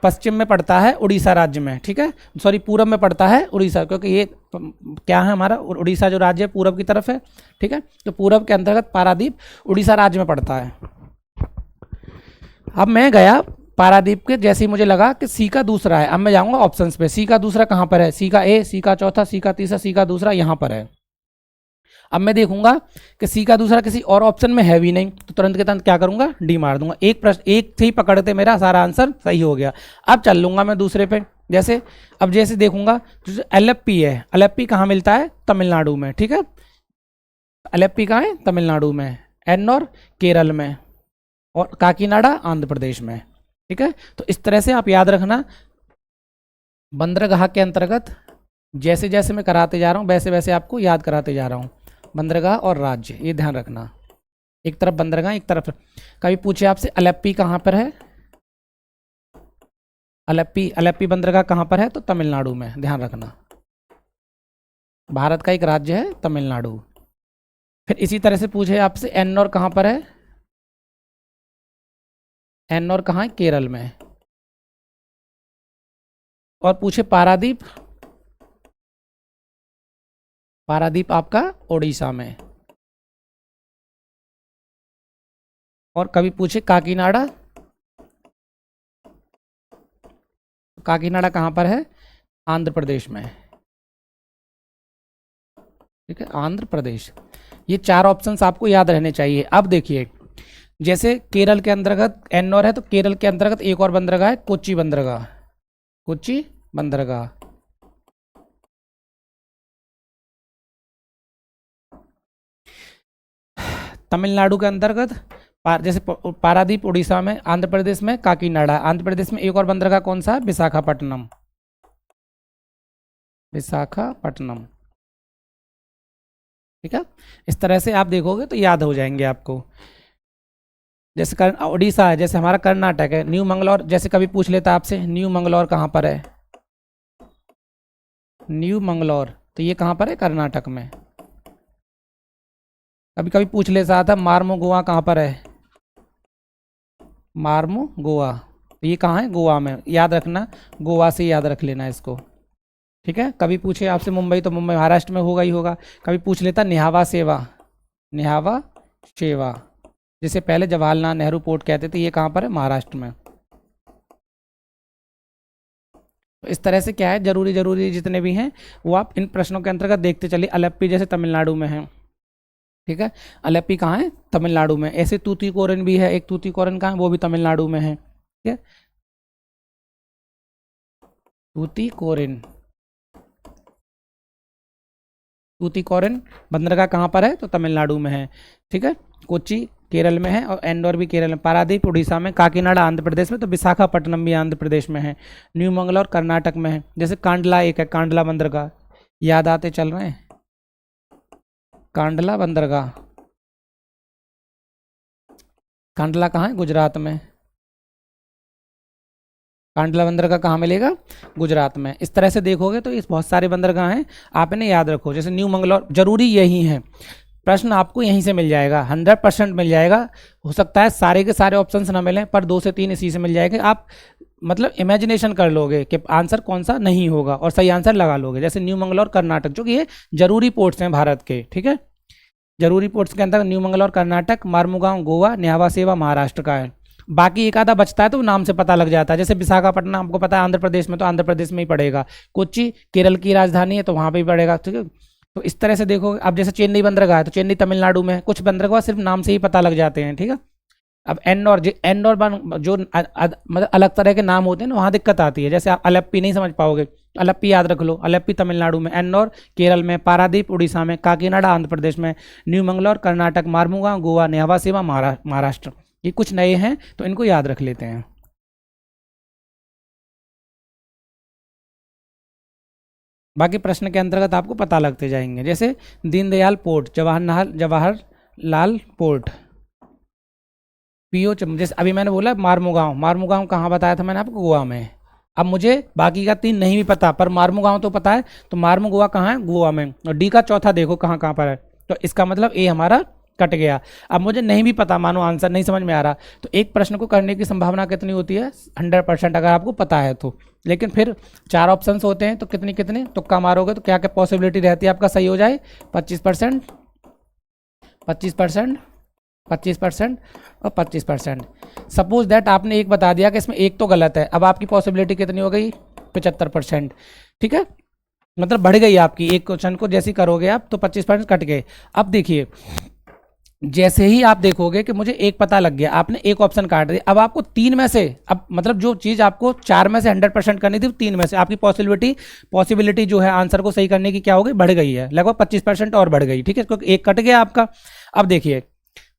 पश्चिम में पड़ता है उड़ीसा राज्य में, ठीक है, सॉरी पूरब में पड़ता है उड़ीसा, क्योंकि ये क्या है हमारा, उड़ीसा जो राज्य है पूरब की तरफ है। ठीक है, तो पूरब के अंतर्गत पारादीप उड़ीसा राज्य में पड़ता है। अब मैं गया पारादीप के, जैसे ही मुझे लगा कि सी का दूसरा है, अब मैं जाऊंगा ऑप्शंस पे। सी का दूसरा कहाँ पर है, सी का ए, सी का चौथा, सी का तीसरा, सी का दूसरा यहाँ पर है। अब मैं देखूंगा कि सी का दूसरा किसी और ऑप्शन में है भी नहीं, तो तुरंत के तुरंत क्या करूंगा, डी मार दूंगा। एक प्रश्न एक से ही पकड़ते मेरा सारा आंसर सही हो गया। अब चल लूंगा मैं दूसरे पे। जैसे अब जैसे देखूंगा, एलएफपी है, एलएफपी कहाँ मिलता है, तमिलनाडु में। ठीक है, एलएफपी कहाँ है, तमिलनाडु में। एन्नौर केरल में, और काकीनाडा आंध्र प्रदेश में। ठीक है, तो इस तरह से आप याद रखना, बंदरगाह के अंतर्गत जैसे जैसे मैं कराते जा रहा हूँ वैसे वैसे आपको याद कराते जा रहा हूँ। बंदरगाह और राज्य, ये ध्यान रखना, एक तरफ बंदरगाह एक तरफ। कभी पूछे आपसे अलेप्पी कहाँ पर है, अलेप्पी, अलेप्पी बंदरगाह कहाँ पर है, तो तमिलनाडु में, ध्यान रखना। भारत का एक राज्य है तमिलनाडु। फिर इसी तरह से पूछे आपसे एन्नौर कहाँ पर है, एन्नौर कहाँ है, केरल में। और पूछे पारादीप, पारादीप आपका उड़ीसा में। और कभी पूछे काकीनाडा, काकीनाडा कहाँ पर है, आंध्र प्रदेश में। ठीक है, आंध्र प्रदेश। ये 4 ऑप्शंस आपको याद रहने चाहिए। अब देखिए, जैसे केरल के अंतर्गत एन्नौर है, तो केरल के अंतर्गत एक और बंदरगाह है, कोच्चि बंदरगाह, कोच्चि बंदरगाह। तमिलनाडु के अंतर्गत जैसे पारादीप उड़ीसा में, आंध्र प्रदेश में काकीनाडा, आंध्र प्रदेश में एक और बंदरगाह कौन सा है, विशाखापट्टनम, विशाखापट्टनम। ठीक है, इस तरह से आप देखोगे तो याद हो जाएंगे आपको। जैसे उड़ीसा है, जैसे हमारा कर्नाटक है, न्यू मंगलौर। जैसे कभी पूछ लेता आपसे न्यू मंगलौर कहाँ पर है, न्यू मंगलौर, तो ये कहाँ पर है, कर्नाटक में। कभी कभी पूछ लेता था मार्मो गोवा कहाँ पर है, मार्मो गोवा, तो ये कहाँ है, गोवा में। याद रखना, गोवा से याद रख लेना इसको। ठीक है, कभी पूछे आपसे मुंबई, तो मुंबई महाराष्ट्र में होगा ही होगा। कभी पूछ लेता न्यावा सेवा, न्यावा शेवा, जिसे पहले जवाहरलाल नेहरू पोर्ट कहते थे, ये कहाँ पर है, महाराष्ट्र में। तो इस तरह से क्या है, जरूरी जरूरी जितने भी हैं वो आप इन प्रश्नों के अंतर्गत देखते चलिए। अलेप्पी जैसे तमिलनाडु में है, ठीक है, अलेप्पी कहाँ है, तमिलनाडु में। ऐसे तूतीकोरिन भी है, एक तूतीकोरिन कहाँ है, वो भी तमिलनाडु में है। ठीक है, तूतीकोरिन। तूतीकोरिन बंदरगाह कहाँ पर है? तो तमिलनाडु में है। ठीक है, कोच्चि केरल में है और एंडोर भी केरल में, पारादीप उड़ीसा में, काकीनाडा आंध्र प्रदेश में, तो विशाखापट्टनम भी आंध्र प्रदेश में है, न्यू मंगलौर कर्नाटक में है। जैसे कांडला एक है, कांडला बंदरगाह, याद आते चल रहे हैं, कांडला बंदरगाह। कांडला कहाँ है? गुजरात में। कांडला बंदरगाह कहाँ मिलेगा? गुजरात में। इस तरह से देखोगे तो इस बहुत सारे बंदरगाह हैं, आप इन्हें याद रखो। जैसे न्यू मंगलौर, जरूरी यही है, प्रश्न आपको यहीं से मिल जाएगा, 100% मिल जाएगा। हो सकता है सारे के सारे ऑप्शंस ना मिलें, पर 2 से 3 इसी से मिल जाएंगे। आप मतलब इमेजिनेशन कर लोगे कि आंसर कौन सा नहीं होगा और सही आंसर लगा लोगे। जैसे न्यू मंगलौर कर्नाटक, जो कि ये जरूरी पोर्ट्स हैं भारत के। ठीक है, जरूरी पोर्ट्स के अंदर न्यू मंगलौर कर्नाटक, मार्मुगांव गोवा, न्यावा सेवा महाराष्ट्र का है। बाकी एक आधा बचता है तो नाम से पता लग जाता है। जैसे विशाखापट्टनम आपको पता है आंध्र प्रदेश में, तो आंध्र प्रदेश में ही पड़ेगा। कोच्चि केरल की राजधानी है तो वहाँ पे ही पड़ेगा। ठीक है, तो इस तरह से देखो। अब जैसे चेन्नई बंदरगाह है तो चेन्नई तमिलनाडु में है। कुछ बंदरगाह सिर्फ नाम से ही पता लग जाते हैं। ठीक है, अब एन्नौर, एन्नौर जो मतलब अलग तरह के नाम होते हैं ना, वहाँ दिक्कत आती है। जैसे आप अलेप्पी नहीं समझ पाओगे, अलेप्पी याद रख लो, अलेप्पी तमिलनाडु में, एन्नौर केरल में, पारादीप उड़ीसा में, काकीनाडा आंध्र प्रदेश में, न्यू मंगलौर कर्नाटक, मार्मुगांव गोवा, न्यावा सेवा महाराष्ट्र। ये कुछ नए हैं तो इनको याद रख लेते हैं। बाकी प्रश्न के अंतर्गत आपको पता लगते जाएंगे। जैसे Deendayal port, Jawaharlal port, PO, जैसे अभी मैंने बोला मार्मुगांव, मार्मुगांव कहाँ बताया था मैंने आपको? गोवा में। अब मुझे बाकी का 3 नहीं भी पता, पर मार्मुगांव तो पता है, तो मार्मु गोवा कहाँ है? गोवा में। और डी का चौथा देखो कहाँ कहाँ पर है, तो इसका मतलब ए हमारा कट गया। अब मुझे नहीं भी पता, मानो आंसर नहीं समझ में आ रहा, तो एक प्रश्न को करने की संभावना कितनी होती है? 100%, अगर आपको पता है तो। लेकिन फिर 4 ऑप्शंस होते हैं तो कितनी कितने तुक्का मारोगे तो क्या क्या पॉसिबिलिटी रहती है आपका सही हो जाए? 25%, 25%, 25% और 25%। सपोज दैट आपने एक बता दिया कि इसमें एक तो गलत है, अब आपकी पॉसिबिलिटी कितनी हो गई? 75%। ठीक है, मतलब बढ़ गई आपकी। एक क्वेश्चन को जैसे करोगे आप तो 25% कट गए। अब देखिए, जैसे ही आप देखोगे कि मुझे एक पता लग गया, आपने एक ऑप्शन काट दिया, अब आपको 3 में से, अब मतलब जो चीज़ आपको 4 में से 100% करनी थी, 3 में से आपकी पॉसिबिलिटी जो है आंसर को सही करने की क्या हो गई? बढ़ गई है, लगभग 25% और बढ़ गई। ठीक है, क्योंकि एक कट गया आपका। अब देखिए,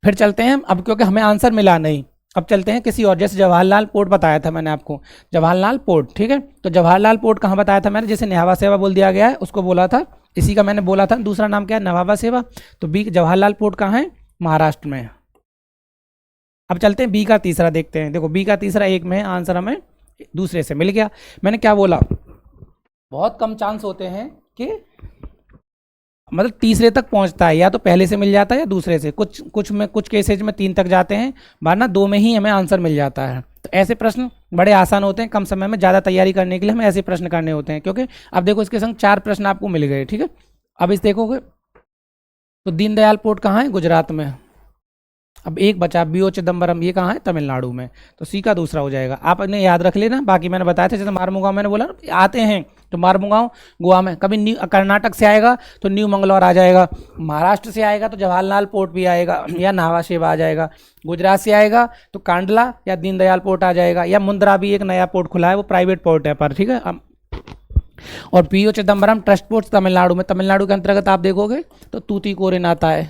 फिर चलते हैं अब, क्योंकि हमें आंसर मिला नहीं, अब चलते हैं किसी और। जैसे जवाहरलाल पोर्ट बताया था मैंने आपको, जवाहरलाल पोर्ट। ठीक है, तो जवाहरलाल पोर्ट कहाँ बताया था मैंने? जैसे न्यावा सेवा बोल दिया गया है, उसको बोला था, इसी का मैंने बोला था दूसरा नाम क्या है? नवाबा सेवा। तो बी, जवाहरलाल पोर्ट कहाँ है? महाराष्ट्र में। अब चलते हैं बी का तीसरा देखते हैं। देखो बी का तीसरा एक में है, आंसर हमें दूसरे से मिल गया। मैंने क्या बोला? बहुत कम चांस होते हैं कि मतलब तीसरे तक पहुंचता है, या तो पहले से मिल जाता है या दूसरे से। कुछ केसेज में 3 तक जाते हैं, वरना 2 में ही हमें आंसर मिल जाता है। तो ऐसे प्रश्न बड़े आसान होते हैं, कम समय में ज़्यादा तैयारी करने के लिए हमें ऐसे प्रश्न करने होते हैं। क्योंकि अब देखो इसके संग 4 प्रश्न आपको मिल गए। ठीक है, अब इस देखोगे तो दीनदयाल पोर्ट कहाँ है? गुजरात में। अब एक बचा बीओ चिदम्बरम, ये कहाँ है? तमिलनाडु में। तो सी का दूसरा हो जाएगा। आप इन्हें याद रख लेना। बाकी मैंने बताया था, जैसे मार्मुगांव मैंने बोला ना आते हैं, तो मार्मुगांव गोवा में। कभी न्यू कर्नाटक से आएगा तो न्यू मंगलौर आ जाएगा, महाराष्ट्र से आएगा तो जवाहरलाल पोर्ट भी आएगा या न्हावा शेवा आ जाएगा, गुजरात से आएगा तो कांडला या दीनदयाल पोर्ट आ जाएगा, या मुंद्रा भी एक नया पोर्ट खुला है, वो प्राइवेट पोर्ट है पर। ठीक है, और PO Chidambaram trust port Tamil Nadu में। तमिलनाडु के अंतर्गत आप देखोगे तो तूतीकोरिन आता है,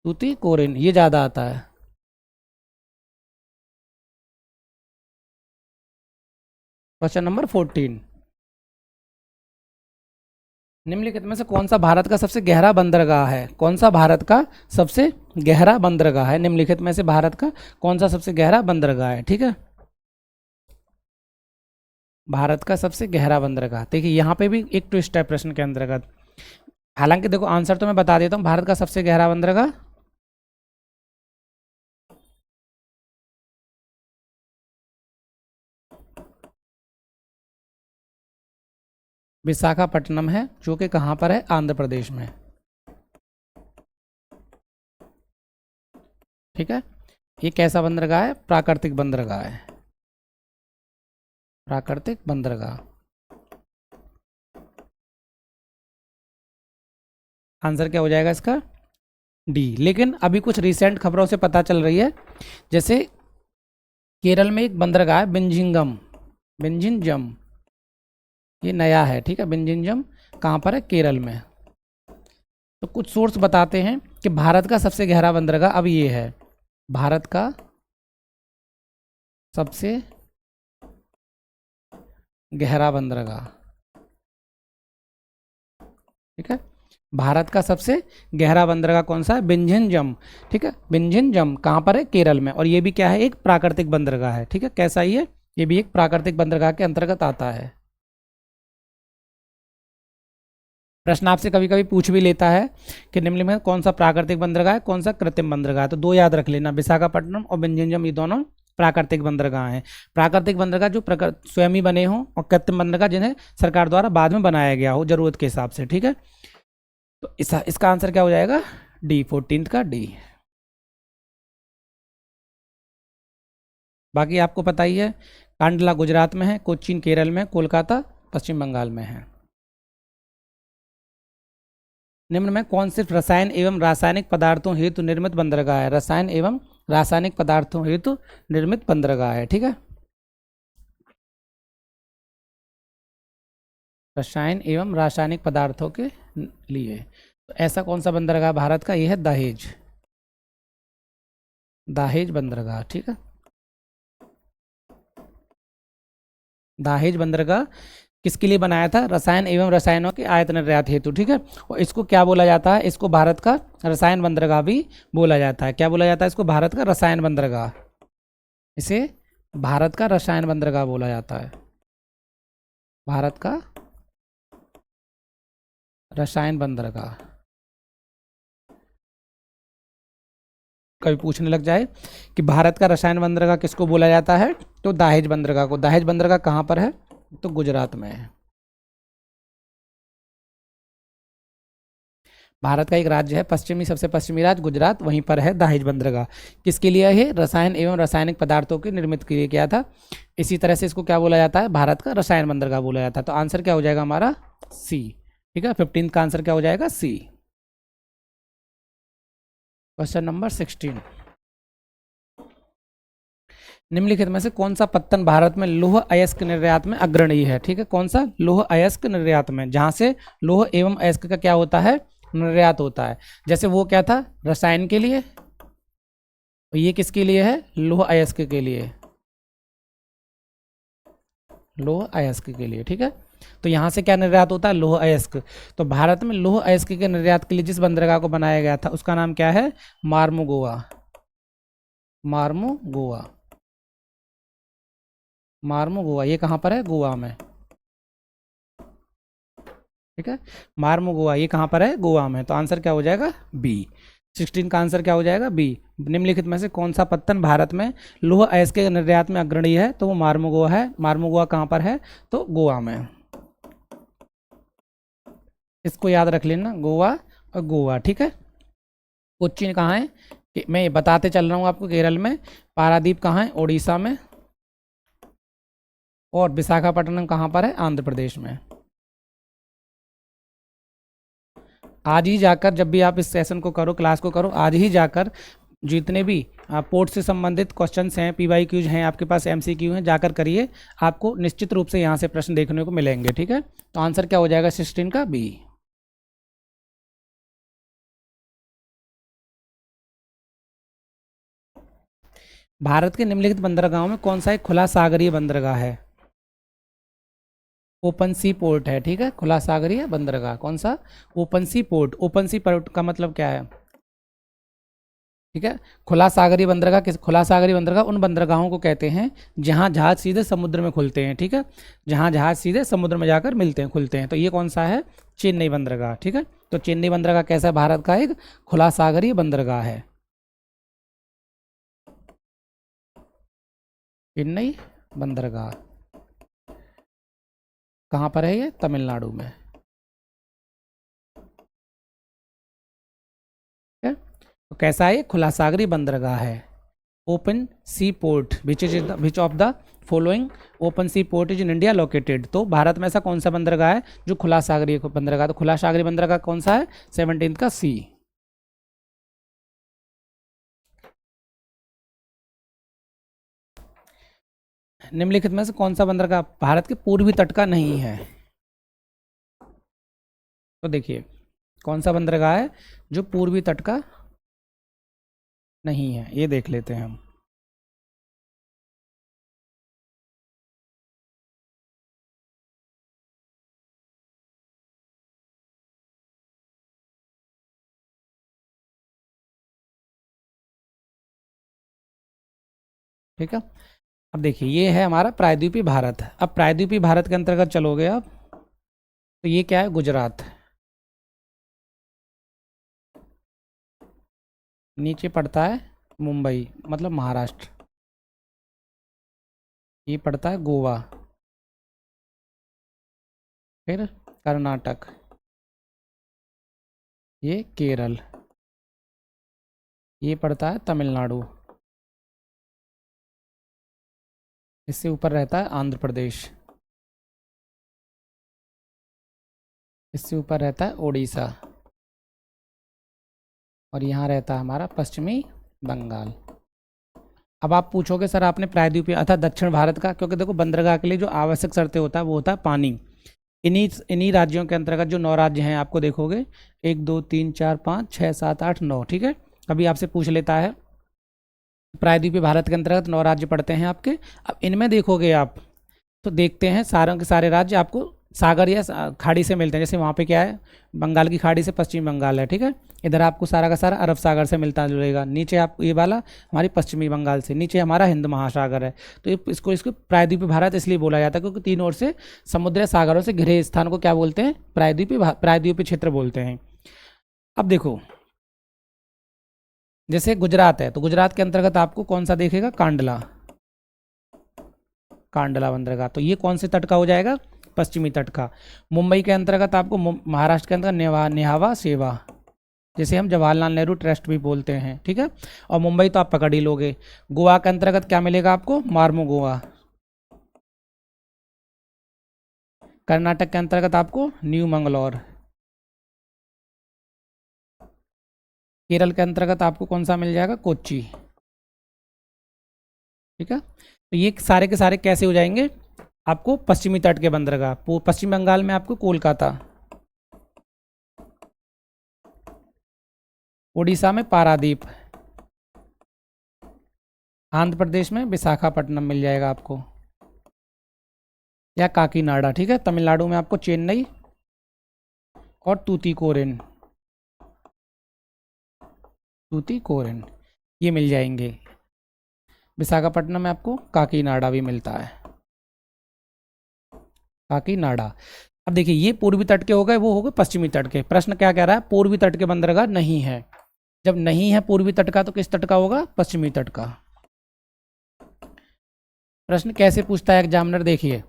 तूतीकोरिन ये ज़्यादा आता है। क्वेश्चन नंबर 14, निम्नलिखित में से कौन सा भारत का सबसे गहरा बंदरगाह है? कौन सा भारत का सबसे गहरा बंदरगाह है? निम्नलिखित में से भारत का कौन सा सबसे गहरा बंदरगाह है? ठीक है, भारत का सबसे गहरा बंदरगाह। देखिए यहाँ पे भी एक ट्विस्ट है प्रश्न के अंतर्गत। हालांकि देखो आंसर तो मैं बता देता हूँ, भारत का सबसे गहरा बंदरगाह विशाखापट्टनम है, जो कि कहाँ पर है? आंध्र प्रदेश में। ठीक है, ये कैसा बंदरगाह है? प्राकृतिक बंदरगाह है, प्राकृतिक बंदरगाह। आंसर क्या हो जाएगा इसका? डी। लेकिन अभी कुछ रिसेंट खबरों से पता चल रही है, जैसे केरल में एक बंदरगाह है बिंजिंगम, बिंजिंजम, ये नया है, ठीक है। बिंजिंजम कहाँ पर है? केरल में। तो कुछ सोर्स बताते हैं कि भारत का सबसे गहरा बंदरगाह अब ये है, भारत का सबसे गहरा बंदरगाह, ठीक है। भारत का सबसे गहरा बंदरगाह कौन सा है? बिंझिंजम, ठीक है। बिंझिंजम कहाँ पर है? केरल में। और ये भी क्या है? एक प्राकृतिक बंदरगाह है, ठीक है। कैसा ये भी एक प्राकृतिक बंदरगाह के अंतर्गत आता है। प्रश्न आपसे कभी कभी पूछ भी लेता है कि निम्नलिखित में कौन सा प्राकृतिक बंदरगाह है, कौन सा कृत्रिम बंदरगाह है। तो दो याद रख लेना, विशाखापट्टनम और बिंझिंजम, ये दोनों प्राकृतिक बंदरगाह हैं। प्राकृतिक बंदरगाह जो स्वयं ही बने हों, और कृत्रिम बंदरगाह जिन्हें सरकार द्वारा बाद में बनाया गया हो जरूरत के हिसाब से, ठीक है। तो इसका आंसर क्या हो जाएगा? डी, 14 का डी। बाकी आपको पता ही है, कांडला गुजरात में है, कोचीन केरल में, कोलकाता पश्चिम बंगाल में है। निम्न में कौन से रसायन एवं रासायनिक पदार्थों हेतु निर्मित बंदरगाह है? रसायन एवं रासायनिक पदार्थों हेतु निर्मित बंदरगाह है, ठीक है। रसायन एवं रासायनिक पदार्थों के लिए। तो ऐसा कौन सा बंदरगाह भारत का? यह है दहेज, दहेज बंदरगाह, ठीक है। दहेज बंदरगाह किसके लिए बनाया था? रसायन एवं रसायनों के आयात निर्यात हेतु, ठीक है। और इसको क्या बोला जाता है? इसको भारत का रसायन बंदरगाह भी बोला जाता है। क्या बोला जाता है इसको? भारत का रसायन बंदरगाह। इसे भारत का रसायन बंदरगाह बोला जाता है, भारत का रसायन बंदरगाह। कभी पूछने लग जाए कि भारत का रसायन बंदरगाह किसको बोला जाता है, तो दहेज बंदरगाह को। दहेज बंदरगाह कहाँ पर है? तो गुजरात में है। भारत का एक राज्य है, पश्चिमी, सबसे पश्चिमी राज्य गुजरात, वहीं पर है दहेज बंदरगाह। किसके लिए है? रसायन एवं रासायनिक पदार्थों के निर्मित के लिए किया था। इसी तरह से इसको क्या बोला जाता है? भारत का रसायन बंदरगाह बोला जाता है। तो आंसर क्या हो जाएगा हमारा? सी, ठीक है। 15 का आंसर क्या हो जाएगा? सी। क्वेश्चन नंबर 16, निम्नलिखित में से कौन सा पत्तन भारत में लौह अयस्क निर्यात में अग्रणी है? ठीक है, कौन सा? लौह अयस्क निर्यात में, जहां से लौह एवं अयस्क का क्या होता है? निर्यात होता है। जैसे वो क्या था? रसायन के लिए, और ये किसके लिए है? लौह अयस्क के लिए, लौह अयस्क के लिए, ठीक है। तो यहाँ से क्या निर्यात होता है? लौह अयस्क। तो भारत में लौह अयस्क के निर्यात के लिए जिस बंदरगाह को बनाया गया था उसका नाम क्या है? मार्मुगोआ, मार्मुगोआ, मार्मुगोआ। ये कहाँ पर है? गोवा में, ठीक है। मार्मुगोआ ये कहाँ पर है? गोवा में। तो आंसर क्या हो जाएगा? बी। 16 का आंसर क्या हो जाएगा? बी। निम्नलिखित में से कौन सा पत्तन भारत में लौह अयस्क के निर्यात में अग्रणी है? तो वो मार्मुगोआ है। मार्मुगोआ कहाँ पर है? तो गोवा में। इसको याद रख लेना, गोवा और गोवा, ठीक है। कोच्चिन कहाँ है? मैं बताते चल रहा हूँ आपको, केरल में। पारादीप कहाँ है? ओडिशा में। और विशाखापट्टनम कहाँ पर है? आंध्र प्रदेश में। आज ही जाकर, जब भी आप इस सेशन को करो, क्लास को करो, आज ही जाकर जितने भी पोर्ट से संबंधित क्वेश्चंस हैं, पीवाई क्यूज हैं, आपके पास एमसीक्यू हैं, जाकर करिए। आपको निश्चित रूप से यहाँ से प्रश्न देखने को मिलेंगे, ठीक है। तो आंसर क्या हो जाएगा 16 का? बी। भारत के निम्नलिखित बंदरगाहों में कौन सा एक खुला सागरीय बंदरगाह है? ओपन सी पोर्ट है, ठीक है। खुला सागरीय बंदरगाह कौन सा? Open sea port. Open sea port का मतलब क्या है? ठीक है। खुला सागरीय बंदरगाह खुला सागरीय बंदरगाह उन बंदरगाहों को कहते हैं जहां जहाज सीधे समुद्र में खुलते हैं, ठीक है। जहां जहाज सीधे समुद्र में जाकर मिलते हैं, खुलते हैं। तो ये कौन सा है? चेन्नई बंदरगाह, ठीक है। तो चेन्नई बंदरगाह कैसा है? भारत का एक खुला सागरीय बंदरगाह है, चेन्नई बंदरगाह। कहाँ पर है ये? तमिलनाडु में, ठीक है। तो कैसा है? खुला सागरीय बंदरगाह है। Open sea port which of the following open sea port is in India located. तो भारत में ऐसा कौन सा बंदरगाह है जो खुला सागरीय बंदरगाह? तो खुला सागरीय बंदरगाह कौन सा है? 17 का सी। निम्नलिखित में से कौन सा बंदरगाह भारत के पूर्वी तट का नहीं है? तो देखिए कौन सा बंदरगाह है जो पूर्वी तट का नहीं है, ये देख लेते हैं हम। ठीक है, अब देखिए ये है हमारा प्रायद्वीपीय भारत। अब प्रायद्वीपीय भारत के अंतर्गत चलोगे आप तो ये क्या है, गुजरात। नीचे पड़ता है मुंबई मतलब महाराष्ट्र। ये पड़ता है गोवा, फिर कर्नाटक, ये केरल, ये पड़ता है तमिलनाडु, इससे ऊपर रहता है आंध्र प्रदेश, इससे ऊपर रहता है उड़ीसा, और यहाँ रहता है हमारा पश्चिमी बंगाल। अब आप पूछोगे सर आपने प्रायद्वीपीय अर्थात दक्षिण भारत का, क्योंकि देखो बंदरगाह के लिए जो आवश्यक शर्तें होता है वो होता है पानी। इन्हीं राज्यों के अंतर्गत जो 9 राज्य हैं आपको देखोगे 1 2 3 4 5 6 7 8 9। ठीक है, अभी आपसे पूछ लेता है प्रायद्वीपीय भारत के अंतर्गत 9 राज्य पड़ते हैं आपके। अब इनमें देखोगे आप तो देखते हैं सारों के सारे राज्य आपको सागर या खाड़ी से मिलते हैं। जैसे वहाँ पे क्या है, बंगाल की खाड़ी से पश्चिमी बंगाल है। ठीक है, इधर आपको सारा का सारा अरब सागर से मिलता जुड़ेगा। नीचे आप ये वाला हमारी पश्चिमी बंगाल से, नीचे हमारा हिंद महासागर है। तो इसको प्रायद्वीपीय भारत इसलिए बोला जाता है क्योंकि तीन ओर से समुद्र सागरों से घिरे स्थान को क्या बोलते हैं, प्रायद्वीपीय क्षेत्र बोलते हैं। अब देखो जैसे गुजरात है तो गुजरात के अंतर्गत आपको कौन सा देखेगा, कांडला बंदरगाह। तो ये कौन से तट का हो जाएगा, पश्चिमी तट का। मुंबई के अंतर्गत आपको महाराष्ट्र के अंतर्गत नेहावा सेवा, जैसे हम जवाहरलाल नेहरू ट्रस्ट भी बोलते हैं। ठीक है, और मुंबई तो आप पकड़ ही लोगे। गोवा के अंतर्गत क्या मिलेगा आपको, मार्मो गोवा। कर्नाटक के अंतर्गत आपको न्यू मंगलौर। केरल के अंतर्गत आपको कौन सा मिल जाएगा, कोच्चि। ठीक है, तो ये सारे के सारे कैसे हो जाएंगे आपको पश्चिमी तट के बंदरगाह। पश्चिम बंगाल में आपको कोलकाता, उड़ीसा में पारादीप, आंध्र प्रदेश में विशाखापट्टनम मिल जाएगा आपको या काकीनाडा। ठीक है, तमिलनाडु में आपको चेन्नई और तूतीकोरिन ये मिल जाएंगे। विशाखापट्टनम में आपको काकीनाडा भी मिलता है, काकीनाडा। अब देखिए ये पूर्वी तट के हो गए, वो हो गए पश्चिमी तट के। प्रश्न क्या कह रहा है, पूर्वी तट के बंदरगाह नहीं है। जब नहीं है पूर्वी तट का तो किस तट का होगा, पश्चिमी तट का। प्रश्न कैसे पूछता है एग्जामिनर, देखिए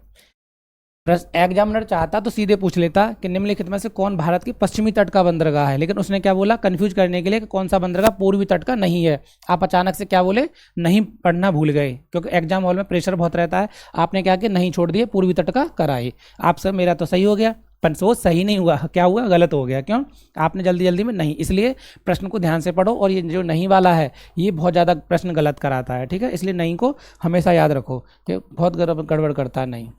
एग्जामिनर चाहता तो सीधे पूछ लेता कि निम्नलिखित में से कौन भारत के पश्चिमी तट का बंदरगाह है, लेकिन उसने क्या बोला, कंफ्यूज करने के लिए कि कौन सा बंदरगाह पूर्वी तट का नहीं है। आप अचानक से क्या बोले, नहीं पढ़ना भूल गए, क्योंकि एग्जाम हॉल में प्रेशर बहुत रहता है। आपने क्या किया, नहीं छोड़ दिए, पूर्वी तट का कराए। आप सब मेरा तो सही हो गया, पर सोच सही नहीं हुआ, क्या हुआ, गलत हो गया। क्यों, आपने जल्दी जल्दी में नहीं, इसलिए प्रश्न को ध्यान से पढ़ो। और ये जो नहीं वाला है ये बहुत ज़्यादा प्रश्न गलत कराता है। ठीक है, इसलिए नहीं को हमेशा याद रखो कि बहुत गड़बड़ करता है नहीं।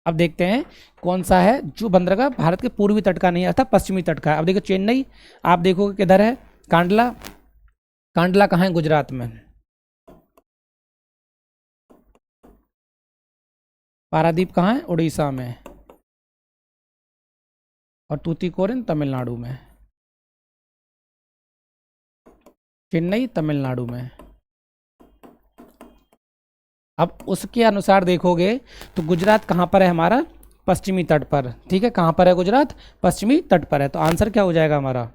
अब देखते हैं कौन सा है जो बंदरगाह भारत के पूर्वी तट का नहीं अर्थात पश्चिमी तट का है। अब देखो चेन्नई आप देखोगे किधर है, कांडला कहाँ है, गुजरात में। पारादीप कहाँ है, उड़ीसा में। और तूतीकोरिन तमिलनाडु में। चेन्नई तमिलनाडु में। अब उसके अनुसार देखोगे तो गुजरात कहाँ पर है हमारा, पश्चिमी तट पर। ठीक है, कहाँ पर है गुजरात, पश्चिमी तट पर है। तो आंसर क्या हो जाएगा हमारा,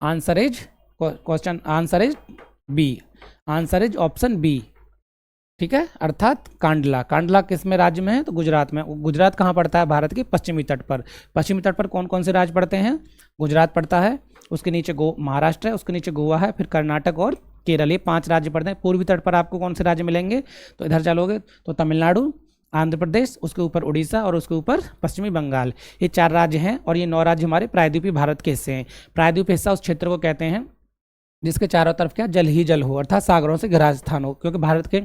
answer is B, answer is option B. ठीक है, अर्थात कांडला किस में राज्य में है, तो गुजरात में। गुजरात कहाँ पड़ता है, भारत के पश्चिमी तट पर। पश्चिमी तट पर कौन कौन से राज्य पड़ते हैं, गुजरात पड़ता है, उसके नीचे महाराष्ट्र है, उसके नीचे गोवा है, फिर कर्नाटक और केरल, ये 5 राज्य पड़ते हैं। पूर्वी तट पर आपको कौन से राज्य मिलेंगे, तो इधर चलोगे तो तमिलनाडु, आंध्र प्रदेश, उसके ऊपर उड़ीसा और उसके ऊपर पश्चिमी बंगाल, ये 4 राज्य हैं। और ये 9 राज्य हमारे प्रायद्वीपीय भारत के हिस्से हैं। प्रायद्वीपीय हिस्सा उस क्षेत्र को कहते हैं जिसके चारों तरफ क्या जल ही जल हो, अर्थात सागरों से घिरा स्थान हो, क्योंकि भारत के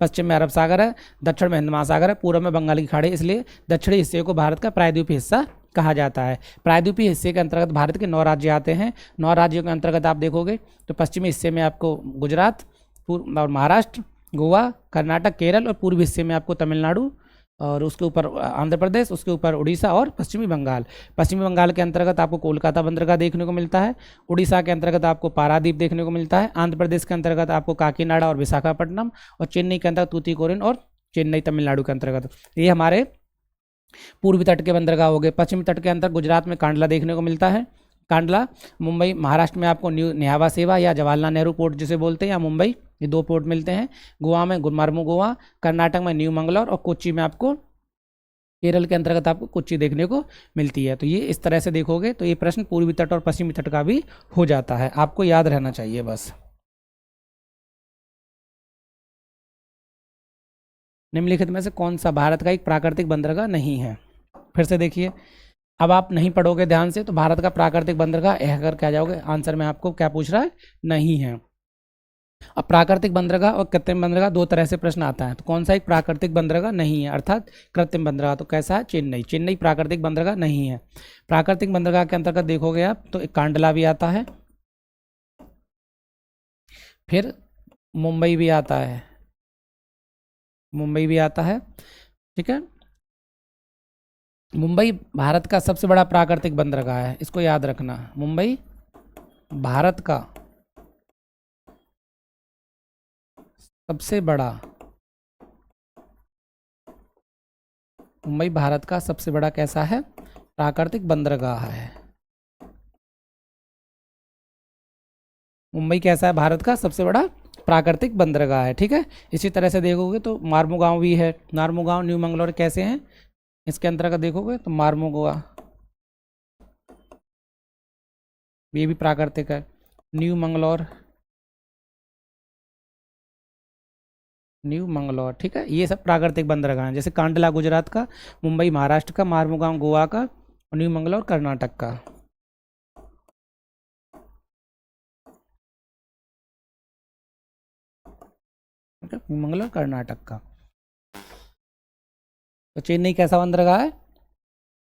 पश्चिम में अरब सागर है, दक्षिण में हिंद महासागर है, पूर्व में बंगाल की खाड़ी, इसलिए दक्षिणी हिस्से को भारत का प्रायद्वीपीय हिस्सा कहा जाता है। प्रायद्वीपीय हिस्से के अंतर्गत भारत के 9 राज्य आते हैं। 9 राज्यों के अंतर्गत आप देखोगे तो पश्चिमी हिस्से में आपको गुजरात और महाराष्ट्र, गोवा, कर्नाटक, केरल, और पूर्वी हिस्से में आपको तमिलनाडु, और उसके ऊपर आंध्र प्रदेश, उसके ऊपर उड़ीसा और पश्चिमी बंगाल। पश्चिमी बंगाल के अंतर्गत आपको कोलकाता बंदरगाह देखने को मिलता है। उड़ीसा के अंतर्गत आपको पारादीप देखने को मिलता है। आंध्र प्रदेश के अंतर्गत आपको काकीनाडा और विशाखापट्टनम, और चेन्नई के अंतर्गत तूतीकोरिन और चेन्नई तमिलनाडु के अंतर्गत। ये हमारे पूर्वी तट के बंदरगाह हो गए। पश्चिमी तट के अंतर्गत गुजरात में कांडला देखने को मिलता है, कांडला। मुंबई महाराष्ट्र में आपको न्यू न्यावा सेवा या जवाहरलाल नेहरू पोर्ट जिसे बोलते हैं, या मुंबई, ये 2 पोर्ट मिलते हैं। गोवा में गुलमार्मो गोवा, कर्नाटक में न्यू मंगलौर, और कोच्चि में आपको, केरल के अंतर्गत आपको कोच्चि देखने को मिलती है। तो ये इस तरह से देखोगे तो ये प्रश्न पूर्वी तट और पश्चिमी तट का भी हो जाता है, आपको याद रहना चाहिए बस। निम्नलिखित में से कौन सा भारत का एक प्राकृतिक बंदरगाह नहीं है? फिर से देखिए, अब आप नहीं पढ़ोगे ध्यान से तो भारत का प्राकृतिक बंदरगाह अगर क्या जाओगे, आंसर में आपको क्या पूछ रहा है, नहीं है। अब प्राकृतिक बंदरगाह और कृत्रिम बंदरगाह 2 तरह से प्रश्न आता है, तो कौन सा एक प्राकृतिक बंदरगाह नहीं है, अर्थात कृत्रिम बंदरगाह? तो कैसा है, चेन्नई। चेन्नई प्राकृतिक बंदरगाह नहीं है। प्राकृतिक बंदरगाह के अंतर्गत देखोगे आप तो एक कांडला भी आता है, फिर मुंबई भी आता है, मुंबई भी आता है, ठीक है। मुंबई भारत का सबसे बड़ा प्राकृतिक बंदरगाह है, इसको याद रखना। मुंबई भारत का सबसे बड़ा, मुंबई भारत का सबसे बड़ा कैसा है, प्राकृतिक बंदरगाह है। मुंबई कैसा है, भारत का सबसे बड़ा प्राकृतिक बंदरगाह है, ठीक है। इसी तरह से देखोगे तो मार्मुगांव भी है, मार्मुगांव, न्यू मंगलौर कैसे हैं, इसके अंतर्गत देखोगे तो मार्मुगोआ, ये भी प्राकृतिक है। न्यू मंगलौर, न्यू मंगलौर, ठीक है। ये सब प्राकृतिक बंदरगाह हैं, जैसे कांडला गुजरात का, मुंबई महाराष्ट्र का, मार्मुगांव गोवा का, और न्यू मंगलौर कर्नाटक का। न्यू मंगलौर कर्नाटक का। तो चेन्नई कैसा बंदरगाह है,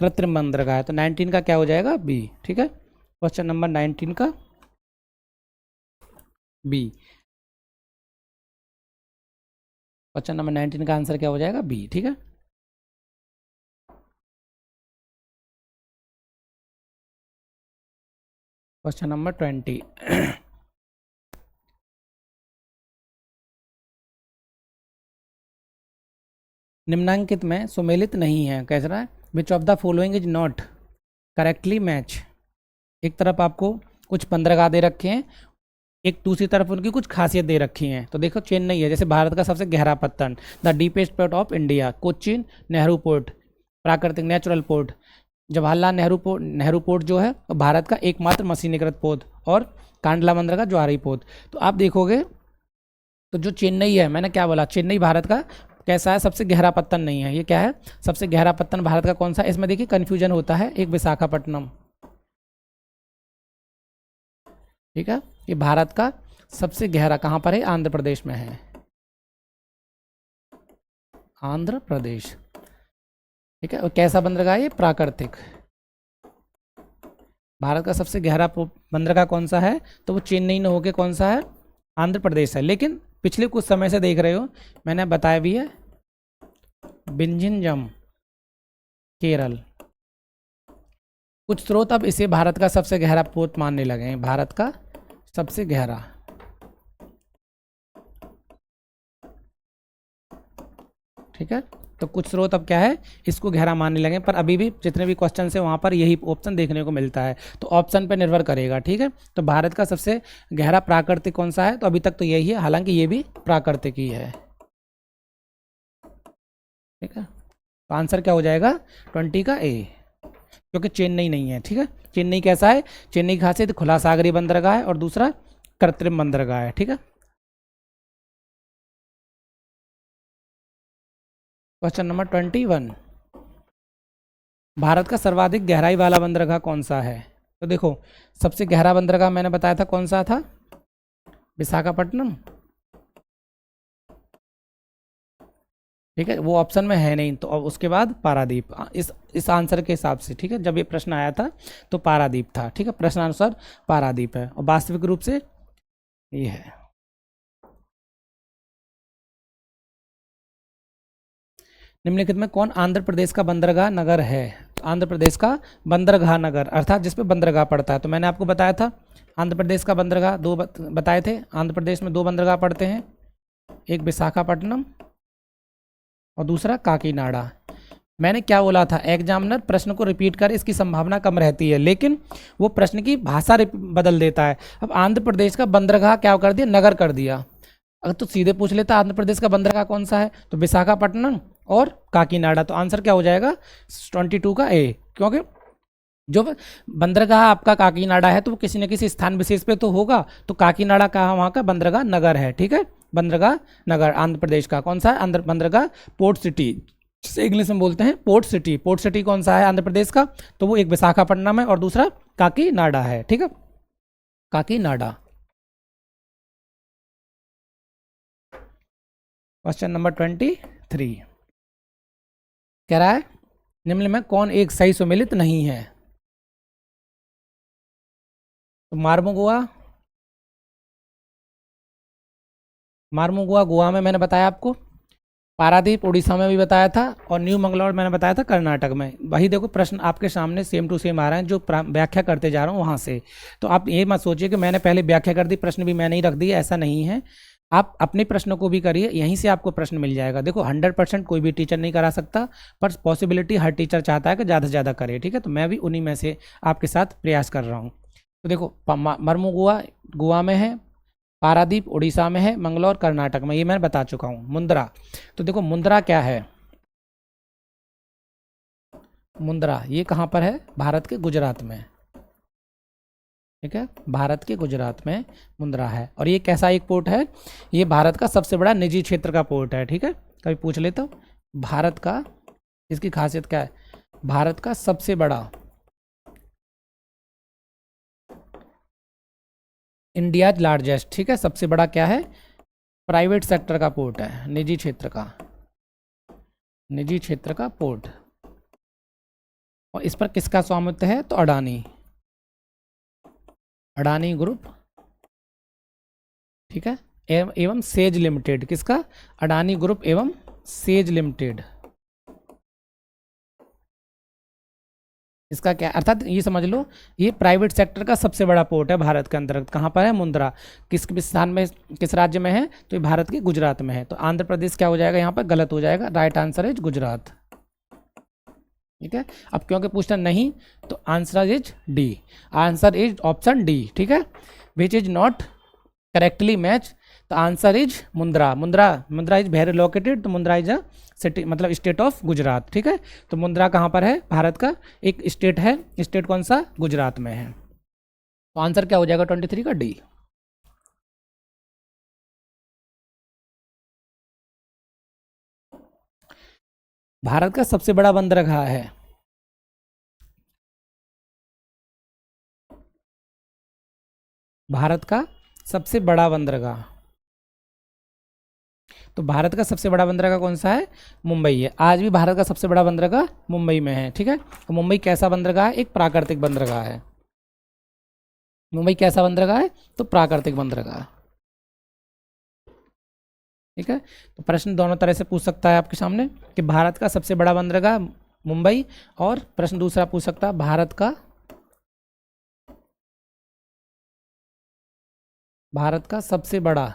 कृत्रिम बंदरगाह है। तो 19 का क्या हो जाएगा, बी, ठीक है। क्वेश्चन नंबर 19 का बी, क्वेश्चन नंबर 19 का आंसर क्या हो जाएगा, बी, ठीक है। क्वेश्चन नंबर 20 निम्नांकित में सुमेलित नहीं है, कैसा रहा है, विच of the following is not correctly match. एक तरफ आपको कुछ बंदरगाह दे रखे हैं, एक दूसरी तरफ उनकी कुछ खासियत दे रखी हैं। तो देखो चेन्नई है, जैसे भारत का सबसे गहरा पत्तन, the deepest port of India. Cochin Nehru port, प्राकृतिक natural port. Jawaharlal Nehru port जो है भारत का एकमात्र मशीनीकृत पोर्ट, और कांडला बंदरगाह ज्वारी पोर्ट। तो आप देखोगे तो जो चेन्नई है, मैंने क्या बोला, चेन्नई भारत का कैसा है, सबसे गहरा पत्तन नहीं है। ये क्या है, सबसे गहरा पत्तन भारत का कौन सा, इसमें देखिए कन्फ्यूजन होता है, एक विशाखापट्टनम, ठीक है। ये भारत का सबसे गहरा कहाँ पर है, आंध्र प्रदेश में है, आंध्र प्रदेश, ठीक है। और कैसा बंदरगाह है, प्राकृतिक। भारत का सबसे गहरा बंदरगाह कौन सा है, तो वो चेन्नई न होके कौन सा है, आंध्र प्रदेश है। लेकिन पिछले कुछ समय से देख रहे हो, मैंने बताया भी है, बिंजिनजम, केरल। कुछ स्रोत अब इसे भारत का सबसे गहरा पोत मानने लगे हैं, भारत का सबसे गहरा, ठीक है। तो कुछ स्रोत अब क्या है, इसको गहरा मानने लगे, पर अभी भी जितने भी क्वेश्चन है वहाँ पर यही ऑप्शन देखने को मिलता है, तो ऑप्शन पे निर्भर करेगा, ठीक है। तो भारत का सबसे गहरा प्राकृतिक कौन सा है, तो अभी तक तो यही है, हालांकि ये भी प्राकृतिक ही है, ठीक है। तो आंसर क्या हो जाएगा, 20 का ए, क्योंकि चेन्नई नहीं है, ठीक है। चेन्नई कैसा है, चेन्नई की खासियत खुला सागरीय बंदरगाह है, और दूसरा कृत्रिम बंदरगाह है, ठीक है। क्वेश्चन नंबर 21, भारत का सर्वाधिक गहराई वाला बंदरगाह कौन सा है। तो देखो सबसे गहरा बंदरगाह मैंने बताया था कौन सा था, विशाखापट्टनम, ठीक है, वो ऑप्शन में है नहीं, तो अब उसके बाद पारादीप, इस आंसर के हिसाब से, ठीक है, जब ये प्रश्न आया था तो पारादीप था, ठीक है, प्रश्नानुसार पारादीप है, और वास्तविक रूप से ये है। निम्नलिखित में कौन आंध्र प्रदेश का बंदरगाह नगर है? तो आंध्र प्रदेश का बंदरगाह नगर, अर्थात जिसपे बंदरगाह पड़ता है, तो मैंने आपको बताया था आंध्र प्रदेश का बंदरगाह दो बताए थे, आंध्र प्रदेश में दो बंदरगाह पड़ते हैं, एक विशाखापट्टनम और दूसरा काकीनाडा। मैंने क्या बोला था, एग्जामिनर प्रश्न को रिपीट कर इसकी संभावना कम रहती है, लेकिन वो प्रश्न की भाषा बदल देता है। अब आंध्र प्रदेश का बंदरगाह क्या कर दिया, नगर कर दिया। अगर तो सीधे पूछ लेता आंध्र प्रदेश का बंदरगाह कौन सा है, तो विशाखापट्टनम और काकीनाडा, तो आंसर क्या हो जाएगा 22 का ए, क्योंकि जो बंदरगाह आपका काकीनाडा है तो वो किसी न किसी स्थान विशेष पे तो होगा, तो काकीनाडा का वहाँ का बंदरगाह नगर है, ठीक है, बंदरगाह नगर आंध्र प्रदेश का कौन सा है, आंध्र बंदरगाह पोर्ट सिटी से इंग्लिश में बोलते हैं पोर्ट सिटी। पोर्ट सिटी कौन सा है आंध्र प्रदेश का, तो वो एक विशाखापट्टनम है और दूसरा काकीनाडा है, ठीक है, काकीनाडा। क्वेश्चन नंबर 23 कह रहा है निम्न में कौन एक सही सुमेलित नहीं है? तो मार्मुगुआ गोवा में मैंने बताया आपको, पारादीप उड़ीसा में भी बताया था, और न्यू मंगलौर मैंने बताया था कर्नाटक में। वही देखो प्रश्न आपके सामने सेम टू सेम आ रहे हैं, जो व्याख्या करते जा रहा हूँ वहाँ से। तो आप ये मत सोचिए कि मैंने पहले व्याख्या कर दी, प्रश्न भी मैंने ही रख दिया, ऐसा नहीं है। आप अपने प्रश्न को भी करिए, यहीं से आपको प्रश्न मिल जाएगा। देखो 100% कोई भी टीचर नहीं करा सकता, पर पॉसिबिलिटी हर टीचर चाहता है कि ज़्यादा से ज़्यादा करे, ठीक है, तो मैं भी उन्हीं में से आपके साथ प्रयास कर रहा हूँ। तो देखो मर्मुगुआ गोवा में है, पारादीप उड़ीसा में है, मंगलौर कर्नाटक में, ये मैं बता चुका हूँ। मुंद्रा, तो देखो मुंद्रा क्या है, मुंद्रा ये कहाँ पर है, भारत के गुजरात में, ठीक है, भारत के गुजरात में मुंद्रा है। और ये कैसा एक पोर्ट है, ये भारत का सबसे बड़ा निजी क्षेत्र का पोर्ट है, ठीक है, कभी पूछ ले तो भारत का, इसकी खासियत क्या है, भारत का सबसे बड़ा, इंडिया लार्जेस्ट, ठीक है, सबसे बड़ा क्या है, प्राइवेट सेक्टर का पोर्ट है, निजी क्षेत्र का, निजी क्षेत्र का पोर्ट। और इस पर किसका स्वामित्व है, तो अडानी, अडानी ग्रुप, ठीक है, एवं सेज लिमिटेड, किसका, अडानी ग्रुप एवं सेज लिमिटेड। इसका क्या अर्थात ये समझ लो, ये प्राइवेट सेक्टर का सबसे बड़ा पोर्ट है भारत के अंतर्गत। कहाँ पर है, मुंद्रा, किस स्थान में, किस राज्य में है, तो ये भारत के गुजरात में है। तो आंध्र प्रदेश क्या हो जाएगा, यहाँ पर गलत हो जाएगा, राइट आंसर इज गुजरात, ठीक है। अब क्योंकि पूछना नहीं, तो answer is D, answer is option D, ठीक है, which is not correctly match, तो answer is Mundra, Mundra is very located, तो मुंद्रा इज अ सिटी, मतलब स्टेट ऑफ गुजरात, ठीक है। तो मुंद्रा कहाँ पर है, भारत का एक स्टेट है, स्टेट कौन सा, गुजरात में है। तो आंसर क्या हो जाएगा 23 का डी। भारत का सबसे बड़ा बंदरगाह है, भारत का सबसे बड़ा बंदरगाह, तो भारत का सबसे बड़ा बंदरगाह कौन सा है, मुंबई है। आज भी भारत का सबसे बड़ा बंदरगाह मुंबई में है, ठीक है। तो मुंबई कैसा बंदरगाह है, एक प्राकृतिक बंदरगाह है। मुंबई कैसा बंदरगाह है, तो प्राकृतिक बंदरगाह, ठीक है। तो प्रश्न दोनों तरह से पूछ सकता है आपके सामने कि भारत का सबसे बड़ा बंदरगाह मुंबई, और प्रश्न दूसरा पूछ सकता है भारत का सबसे बड़ा,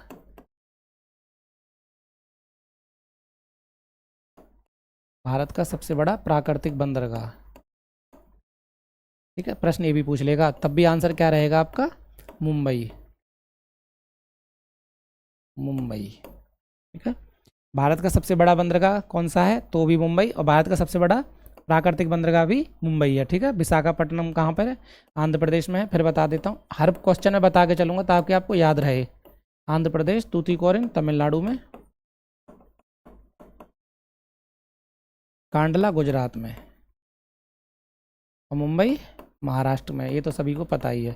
भारत का सबसे बड़ा प्राकृतिक बंदरगाह, ठीक है। प्रश्न ये भी पूछ लेगा, तब भी आंसर क्या रहेगा आपका, मुंबई, मुंबई, ठीक है। भारत का सबसे बड़ा बंदरगाह कौन सा है, तो भी मुंबई, और भारत का सबसे बड़ा प्राकृतिक बंदरगाह भी मुंबई है, ठीक है। विशाखापट्टनम कहाँ पर है, आंध्र प्रदेश में है। फिर बता देता हूँ, हर क्वेश्चन में बता के चलूँगा ताकि आपको याद रहे। आंध्र प्रदेश, तूतीकोरिन तमिलनाडु में, कांडला गुजरात में, और मुंबई महाराष्ट्र में, ये तो सभी को पता ही है।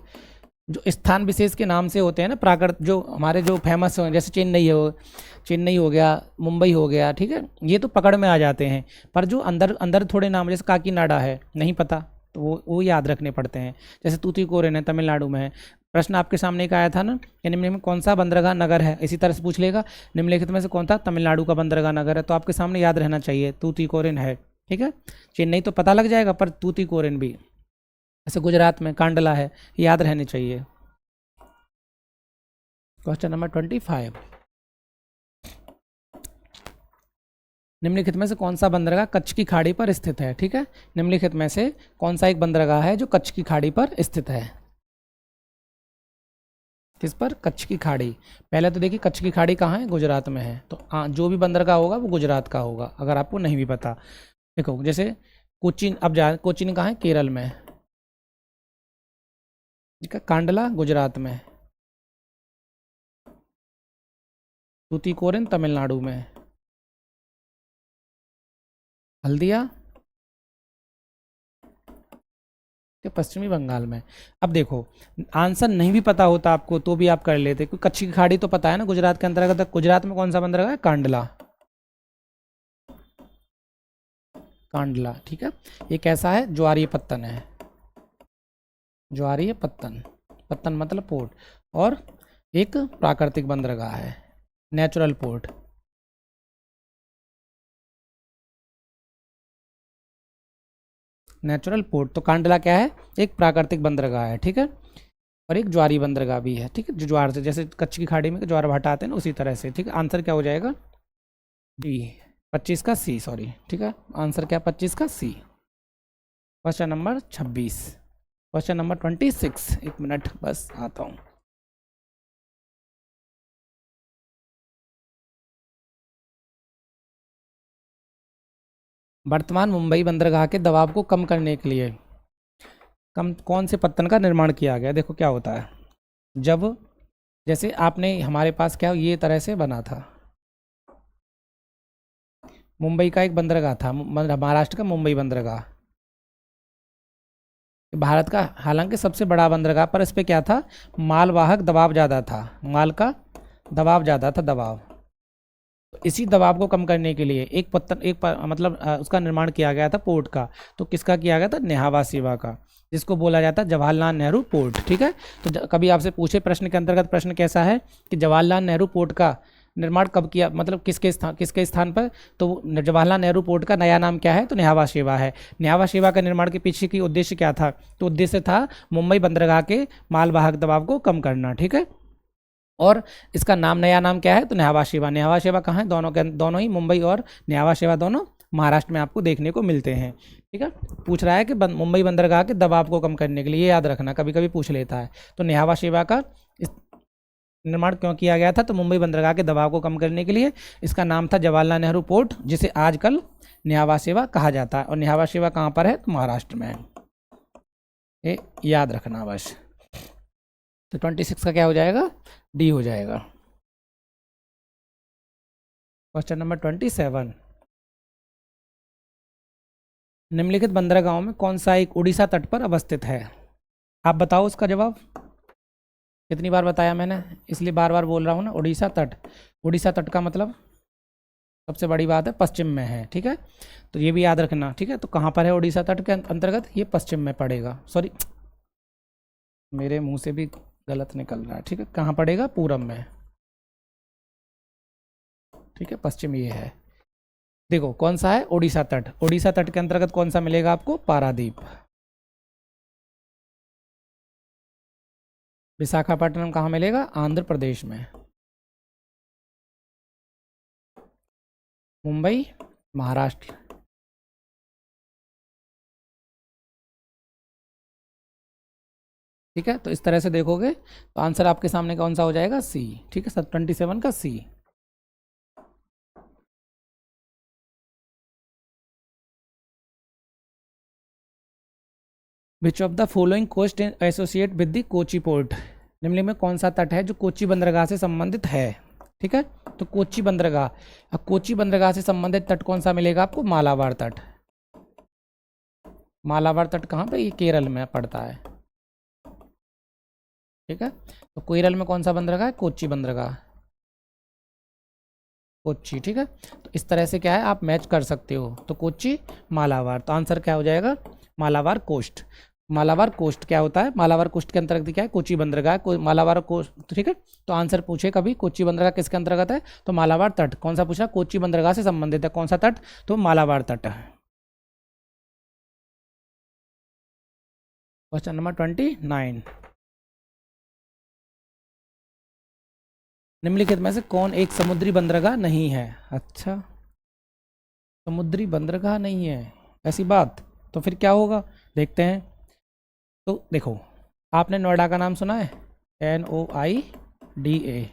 जो स्थान विशेष के नाम से होते हैं ना, प्राकृत जो हमारे जो फेमस हो, जैसे चेन्नई हो गया, मुंबई हो गया, ठीक है, ये तो पकड़ में आ जाते हैं। पर जो अंदर अंदर थोड़े नाम, जैसे काकीनाडा है, नहीं पता, तो वो याद रखने पड़ते हैं। जैसे तूतीकोरिन है, तमिलनाडु में है। प्रश्न आपके सामने एक आया था ना कि निम्नलिखित में कौन सा बंदरगाह नगर है, इसी तरह से पूछ लेगा, निम्नलिखित में से कौन सा तमिलनाडु का बंदरगाह नगर है, तो आपके सामने याद रहना चाहिए तूतीकोरिन है, ठीक है। चेन्नई तो पता लग जाएगा, पर तूतीकोरिन भी, ऐसे गुजरात में कांडला है, याद रहने चाहिए। क्वेश्चन नंबर 25, निम्नलिखित में से कौन सा बंदरगाह कच्छ की खाड़ी पर स्थित है, ठीक है। निम्नलिखित में से कौन सा एक बंदरगाह है जो कच्छ की खाड़ी पर स्थित है, किस पर, कच्छ की खाड़ी। पहले तो देखिए कच्छ की खाड़ी कहाँ है, गुजरात में है, तो हाँ जो भी बंदरगाह होगा वो गुजरात का होगा, अगर आपको नहीं भी पता। देखो जैसे कोचीन, अब जा कोचीन कहाँ है, केरल में, ठीक है। कांडला गुजरात में, तूतीकोरिन तमिलनाडु में, हल्दिया के पश्चिमी बंगाल में। अब देखो आंसर नहीं भी पता होता आपको तो भी आप कर लेते, क्योंकि कच्छ की खाड़ी तो पता है ना गुजरात के अंतर्गत। गुजरात में कौन सा बंदरगाह है, कांडला, कांडला, ठीक है। ये कैसा है, ज्वारीय पत्तन है, ज्वारीय पत्तन, पत्तन मतलब पोर्ट, और एक प्राकृतिक बंदरगाह है, नेचुरल पोर्ट। नेचुरल पोर्ट, तो कांडला क्या है, एक प्राकृतिक बंदरगाह है, ठीक है, और एक ज्वारी बंदरगाह भी है, ठीक है, जो ज्वार से, जैसे कच्छ की खाड़ी में ज्वार भाटा आते हैं ना, उसी तरह से, ठीक है। आंसर क्या हो जाएगा, डी, 25 का सी, सॉरी, ठीक है। आंसर क्या, 25 का सी। क्वेश्चन नंबर 26, क्वेश्चन नंबर 26, एक मिनट बस आता हूँ। वर्तमान मुंबई बंदरगाह के दबाव को कम करने के लिए कौन से पत्तन का निर्माण किया गया। देखो क्या होता है, जब जैसे आपने हमारे पास क्या ये तरह से बना था, मुंबई का एक बंदरगाह था, महाराष्ट्र का मुंबई बंदरगाह, भारत का हालांकि सबसे बड़ा बंदरगाह, पर इस पर क्या था, मालवाहक दबाव ज़्यादा था, माल का दबाव ज़्यादा था, दबाव। तो इसी दबाव को कम करने के लिए मतलब उसका निर्माण किया गया था पोर्ट का। तो किसका किया गया था, नेहावा शिवा का, जिसको बोला जाता है जवाहरलाल नेहरू पोर्ट, ठीक है। तो कभी आपसे पूछे प्रश्न के अंतर्गत, प्रश्न कैसा है कि जवाहरलाल नेहरू पोर्ट का निर्माण कब किया, मतलब किसके स्थान पर, तो जवाहरलाल नेहरू पोर्ट का नया नाम क्या है, तो नेहावा शिवा है। नेहावा शिवा का निर्माण के पीछे की उद्देश्य क्या था, तो उद्देश्य था मुंबई बंदरगाह के मालवाहक दबाव को कम करना, ठीक है। और इसका नाम, नया नाम क्या है, तो नेहावा शिवा। नेहावा शिवा कहाँ है, दोनों ही मुंबई और नेहावा शिवा दोनों महाराष्ट्र में आपको देखने को मिलते हैं, ठीक है। पूछ रहा है कि मुंबई बंदरगाह के दबाव को कम करने के लिए, याद रखना, कभी कभी पूछ लेता है। तो नेहावा शिवा का निर्माण क्यों किया गया था, तो मुंबई बंदरगाह के दबाव को कम करने के लिए। इसका नाम था जवाहरलाल नेहरू पोर्ट, जिसे आजकल नेहावा शिवा कहा जाता है। और नेहावा शिवा कहाँ पर है, तो महाराष्ट्र में है, ये याद रखना बस। तो 26 का क्या हो जाएगा, डी हो जाएगा। क्वेश्चन नंबर 27, निम्नलिखित बंदरगाहों में कौन सा एक उड़ीसा तट पर अवस्थित है। आप बताओ उसका जवाब। कितनी बार बताया मैंने, इसलिए बार बार बोल रहा हूँ ना, उड़ीसा तट। उड़ीसा तट का मतलब सबसे बड़ी बात है पश्चिम में है, ठीक है, तो ये भी याद रखना, ठीक है। तो कहाँ पर है उड़ीसा तट के अंतर्गत, ये पश्चिम में पड़ेगा, सॉरी मेरे मुंह से भी गलत निकल रहा है, ठीक है। कहाँ पड़ेगा, पूरब में, ठीक है, पश्चिम ये है। देखो कौन सा है, उड़ीसा तट। उड़ीसा तट के अंतर्गत कौन सा मिलेगा आपको, पारादीप। विशाखापट्टनम कहाँ मिलेगा, आंध्र प्रदेश में। मुंबई महाराष्ट्र। ठीक है, तो इस तरह से देखोगे तो आंसर आपके सामने कौन सा हो जाएगा, सी, ठीक है, 27 का C. Which of the following coast associate with the Kochi port. निम्नलिखित में कौन सा तट है जो कोची बंदरगाह से संबंधित है, ठीक है। तो कोची बंदरगाह, अब कोची बंदरगाह से संबंधित तट कौन सा मिलेगा आपको, मालाबार तट। मालाबार तट कहाँ पे, ये केरल में पड़ता है। ठीक है। तो कोइरल में कौन सा बंदरगाह है? कोच्चि बंदरगाह, कोच्चि। ठीक है, तो इस तरह से क्या है आप मैच कर सकते हो। तो कोच्चि, मालाबार, तो आंसर क्या हो जाएगा? मालाबार कोस्ट। मालाबार कोस्ट क्या होता है? मालाबार कोस्ट के अंतर्गत क्या है? कोच्चि बंदरगाह, मालाबार कोस्ट। ठीक है, तो आंसर पूछे कभी कोच्चि बंदरगाह किसके अंतर्गत है? तो मालाबार तट। कौन सा पूछा? कोच्चि बंदरगाह से संबंधित है। कौन सा तट? तो मालाबार तट। क्वेश्चन नंबर 29, निम्नलिखित में से कौन एक समुद्री बंदरगाह नहीं है? अच्छा, समुद्री बंदरगाह नहीं है, ऐसी बात, तो फिर क्या होगा देखते हैं। तो देखो, आपने नोएडा का नाम सुना है? NOIDA,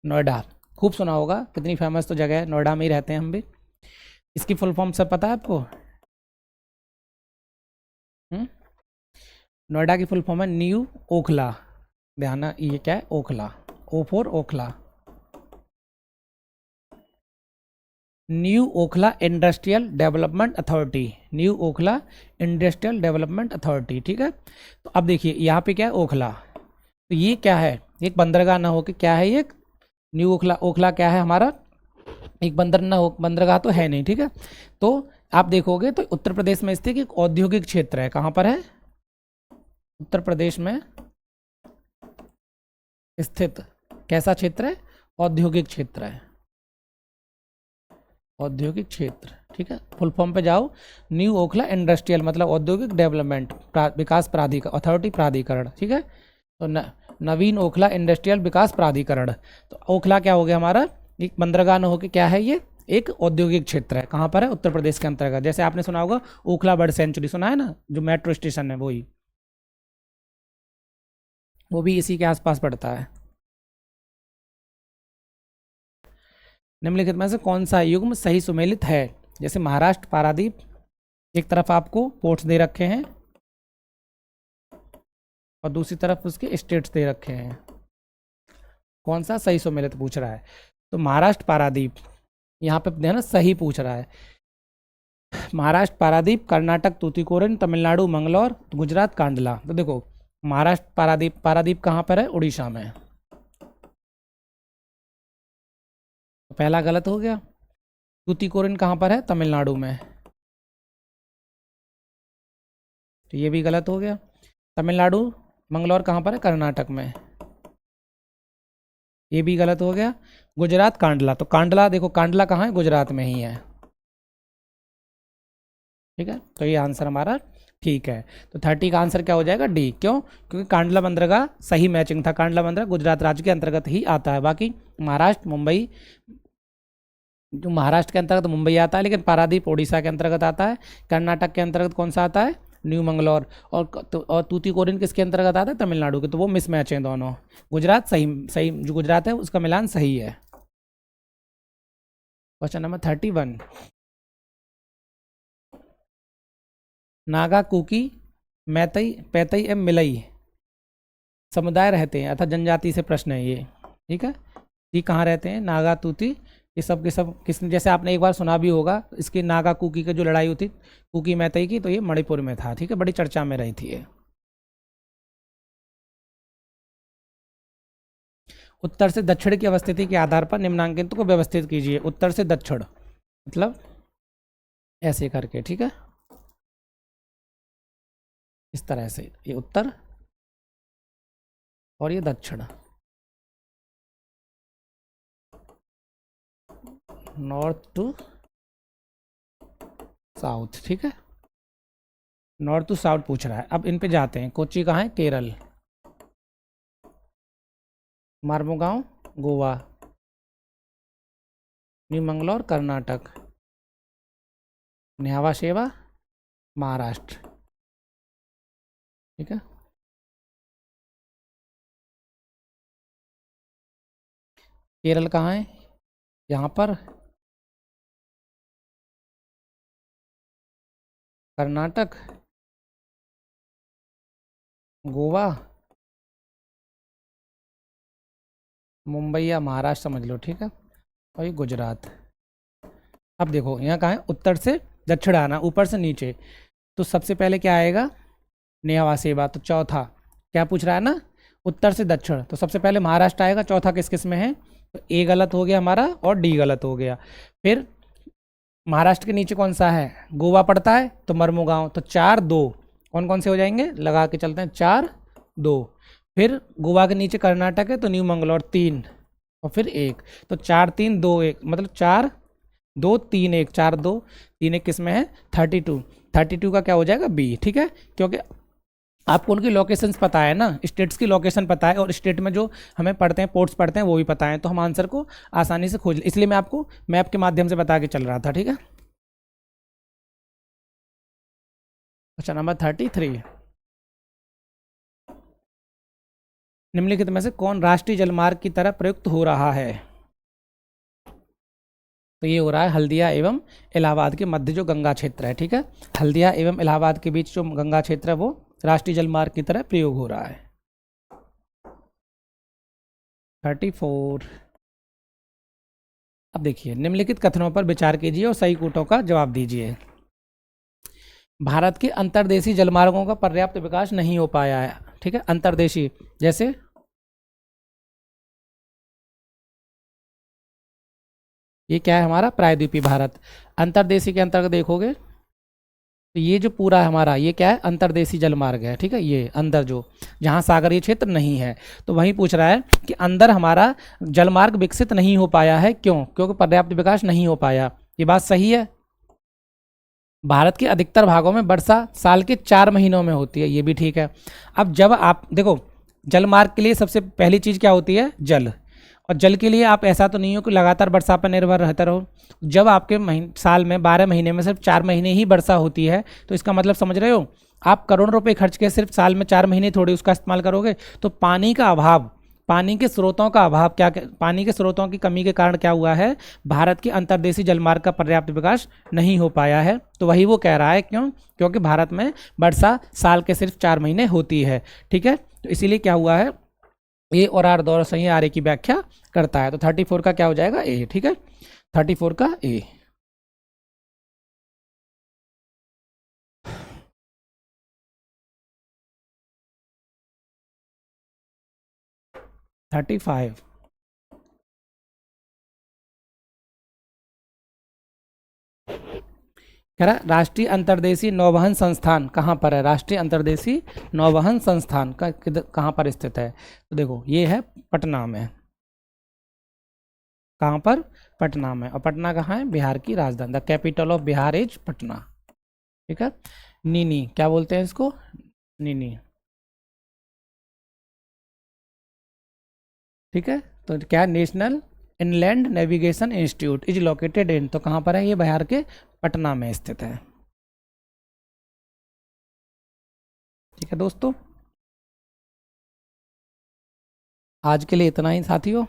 नोएडा, खूब सुना होगा, कितनी फेमस तो जगह है, नोएडा में ही रहते हैं हम भी। इसकी फुल फॉर्म सब पता है आपको? नोएडा की फुल फॉर्म है न्यू ओखला। ध्यान, ये क्या है? Okhla, O for Okhla, new Okhla industrial development authority, new Okhla industrial development authority. ठीक है, तो अब देखिए यहाँ पे क्या है? ओखला, तो ये क्या है? एक बंदरगाह ना हो के क्या है ये? न्यू ओखला। ओखला क्या है हमारा? एक बंदरगाह तो है नहीं। ठीक है, तो आप देखोगे तो उत्तर प्रदेश में स्थित एक औद्योगिक क्षेत्र है। कहाँ पर है? उत्तर प्रदेश में स्थित कैसा क्षेत्र है? औद्योगिक क्षेत्र है, औद्योगिक क्षेत्र। ठीक है, फुल फॉर्म पे जाओ, न्यू ओखला इंडस्ट्रियल मतलब औद्योगिक डेवलपमेंट विकास प्राधिकरण, अथॉरिटी, प्राधिकरण। ठीक है, तो नवीन ओखला इंडस्ट्रियल विकास प्राधिकरण। तो ओखला क्या हो गया हमारा? एक बंदरगाह न होकर क्या है ये? एक औद्योगिक क्षेत्र है। कहाँ पर है? उत्तर प्रदेश के अंतर्गत। जैसे आपने सुना होगा ओखला बर्ड सेंचुरी, सुना है ना, जो मेट्रो स्टेशन है वही, वो भी इसी के आसपास पड़ता है। निम्नलिखित में से कौन सा युग्म सही सुमेलित है? जैसे महाराष्ट्र, पारादीप, एक तरफ आपको पोर्ट्स दे रखे हैं और दूसरी तरफ उसके स्टेट्स दे रखे हैं, कौन सा सही सुमेलित पूछ रहा है? तो महाराष्ट्र पारादीप, यहाँ पे ध्यान, सही पूछ रहा है। महाराष्ट्र पारादीप, कर्नाटक तूतीकोरिन, तमिलनाडु मंगलौर, गुजरात कांडला। तो देखो, महाराष्ट्र पारादीप, पारादीप कहाँ पर है? उड़ीसा में। तो पहला गलत हो गया। तूतीकोरिन कहाँ पर है? तमिलनाडु में, तो ये भी गलत हो गया। तमिलनाडु मंगलौर कहाँ पर है? कर्नाटक में, ये भी गलत हो गया। गुजरात कांडला, तो कांडला देखो, कांडला कहाँ है? गुजरात में ही है। ठीक है, तो ये आंसर हमारा ठीक है। तो 30 का आंसर क्या हो जाएगा? डी। क्यों? क्योंकि कांडला बंदरगाह सही मैचिंग था। कांडला बंदरगाह गुजरात राज्य के अंतर्गत ही आता है। बाकी महाराष्ट्र, मुंबई, जो महाराष्ट्र के अंतर्गत मुंबई आता है, लेकिन पारादीप उड़ीसा के अंतर्गत आता है। कर्नाटक के अंतर्गत कौन सा आता है? न्यू मंगलौर। और तूतीकोरिन किसके अंतर्गत आता है? तमिलनाडु के। तो वो मिसमैच हैं दोनों। गुजरात सही, सही जो गुजरात है उसका मिलान सही है। क्वेश्चन नंबर 31, नागा, कुकी, मैतई, पैतई एवं मिलई समुदाय रहते हैं अर्थात जनजाति से प्रश्न है ये। ठीक है, ये कहाँ रहते हैं? नागा, तूती, ये सब के सब किस, जैसे आपने एक बार सुना भी होगा इसकी नागा कुकी की जो लड़ाई हुई थी, कुकी मैतई की, तो ये मणिपुर में था। ठीक है, बड़ी चर्चा में रही थी ये। उत्तर से दक्षिण की अवस्थिति के आधार पर निम्नांकित को व्यवस्थित कीजिए। उत्तर से दक्षिण मतलब ऐसे करके। ठीक है, इस तरह से, ये उत्तर और ये दक्षिण, नॉर्थ टू साउथ। ठीक है, नॉर्थ टू साउथ पूछ रहा है। अब इन पे जाते हैं। कोच्चि कहाँ है? केरल। मार्मुगांव गोवा, न्यू मंगलौर कर्नाटक, न्यावा शेवा महाराष्ट्र। ठीक है, केरल कहाँ है? यहाँ पर। कर्नाटक, गोवा, मुंबई या महाराष्ट्र समझ लो। ठीक है, और ये गुजरात। अब देखो यहाँ कहाँ है? उत्तर से दक्षिण आना, ऊपर से नीचे। तो सबसे पहले क्या आएगा? न्यावा शेवा, तो चौथा। क्या पूछ रहा है ना, उत्तर से दक्षिण। तो सबसे पहले महाराष्ट्र आएगा, चौथा किस किस में है, तो ए गलत हो गया हमारा और डी गलत हो गया। फिर महाराष्ट्र के नीचे कौन सा है, गोवा पड़ता है, तो मर्मुगांव, तो 4-2 कौन कौन से हो जाएंगे, लगा के चलते हैं, 4-2। फिर गोवा के नीचे कर्नाटक है, तो न्यू मंगलौर 3 और फिर 1, तो 4-3-2-1 मतलब 4-2-3-1, 4-2-3-1 किस में है, 32। 32 का क्या हो जाएगा, बी। ठीक है, क्योंकि आपको उनकी लोकेशंस पता है ना, स्टेट्स की लोकेशन पता है और स्टेट में जो हमें पढ़ते हैं पोर्ट्स पढ़ते हैं वो भी पता है, तो हम आंसर को आसानी से खोज, इसलिए मैं आपको मैप के माध्यम से बता के चल रहा था। ठीक है, अच्छा नंबर 33, निम्नलिखित में से कौन राष्ट्रीय जलमार्ग की तरह प्रयुक्त हो रहा है, तो ये हो रहा है हल्दिया एवं इलाहाबाद के मध्य जो गंगा क्षेत्र है। ठीक है, हल्दिया एवं इलाहाबाद के बीच जो गंगा क्षेत्र है वो राष्ट्रीय जलमार्ग की तरह प्रयोग हो रहा है। 34, अब देखिए निम्नलिखित कथनों पर विचार कीजिए और सही कूटों का जवाब दीजिए। भारत के अंतर्देशीय जलमार्गों का पर्याप्त विकास नहीं हो पाया है। ठीक है, अंतर्देशीय जैसे ये क्या है हमारा, प्रायद्वीपीय भारत। अंतर्देशीय के अंतर्गत देखोगे तो ये जो पूरा है हमारा, ये क्या है, अंतर्देशीय जलमार्ग है। ठीक है, ये अंदर जो जहाँ सागरीय क्षेत्र नहीं है, तो वहीं पूछ रहा है कि अंदर हमारा जलमार्ग विकसित नहीं हो पाया है, क्यों, क्योंकि पर्याप्त विकास नहीं हो पाया। ये बात सही है। भारत के अधिकतर भागों में वर्षा साल के 4 महीनों में होती है, ये भी ठीक है। अब जब आप देखो, जलमार्ग के लिए सबसे पहली चीज़ क्या होती है, जल, और जल के लिए आप ऐसा तो नहीं हो कि लगातार वर्षा पर निर्भर रहते रहो। जब आपके साल में 12 महीने में सिर्फ 4 महीने ही वर्षा होती है, तो इसका मतलब समझ रहे हो, आप करोड़ों रुपए खर्च के सिर्फ साल में 4 महीने थोड़ी उसका इस्तेमाल करोगे। तो पानी का अभाव, पानी के स्रोतों का अभाव, क्या पानी के स्रोतों की कमी के कारण क्या हुआ है, भारत के अंतर्देशीय जलमार्ग का पर्याप्त विकास नहीं हो पाया है। तो वही वो कह रहा है, क्यों, क्योंकि भारत में वर्षा साल के सिर्फ 4 महीने होती है। ठीक है, तो इसीलिए क्या हुआ है, ए और आर दोनों सही आर की व्याख्या करता है। तो 34 का क्या हो जाएगा, ए। ठीक है, 34 का ए। थर्टी फाइव, कह रहा राष्ट्रीय अंतर्देशीय नौवहन संस्थान कहाँ पर है, राष्ट्रीय अंतर्देशीय नौवहन संस्थान का कहाँ पर स्थित है, तो देखो ये है पटना में। कहाँ पर, पटना में। और पटना कहाँ है, बिहार की राजधानी, the capital of Bihar is Patna. ठीक है, नीनी क्या बोलते हैं इसको, नीनी। ठीक है, तो क्या, national inland navigation institute is located in, तो कहाँ पर है, ये बिहार के पटना में स्थित है। ठीक है दोस्तों, आज के लिए इतना ही साथियों।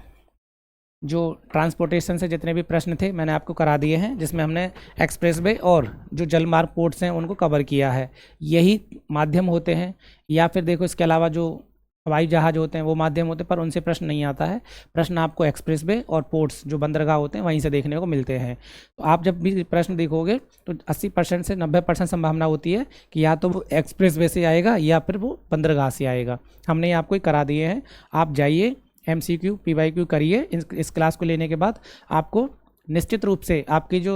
जो ट्रांसपोर्टेशन से जितने भी प्रश्न थे मैंने आपको करा दिए हैं, जिसमें हमने एक्सप्रेसवे और जो जलमार्ग पोर्ट्स हैं उनको कवर किया है। यही माध्यम होते हैं, या फिर देखो इसके अलावा जो हवाई जहाज़ होते हैं वो माध्यम होते हैं, पर उनसे प्रश्न नहीं आता है। प्रश्न आपको एक्सप्रेसवे और पोर्ट्स जो बंदरगाह होते हैं वहीं से देखने को मिलते हैं। तो आप जब भी प्रश्न देखोगे तो 80% से 90% संभावना होती है कि या तो वो एक्सप्रेसवे से आएगा या फिर वो बंदरगाह से आएगा। हमने ये आपको करा दिए हैं, आप जाइए MCQ PYQ करिए। इस क्लास को लेने के बाद आपको निश्चित रूप से आपकी जो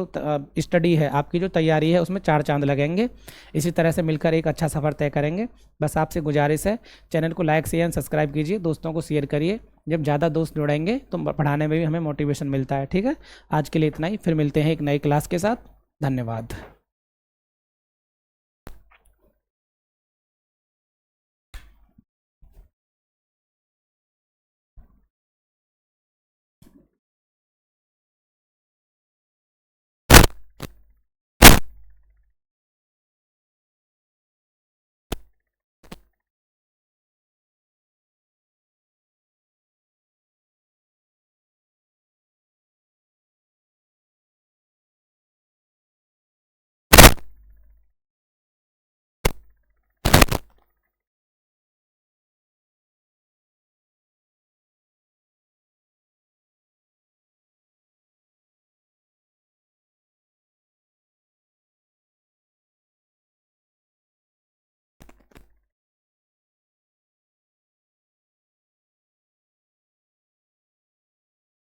स्टडी है, आपकी जो तैयारी है उसमें 4 चांद लगेंगे। इसी तरह से मिलकर एक अच्छा सफ़र तय करेंगे। बस आपसे गुजारिश है, चैनल को लाइक शेयर सब्सक्राइब कीजिए, दोस्तों को शेयर करिए। जब ज़्यादा दोस्त जुड़ेंगे तो पढ़ाने में भी हमें मोटिवेशन मिलता है। ठीक है, आज के लिए इतना ही, फिर मिलते हैं एक नई क्लास के साथ। धन्यवाद।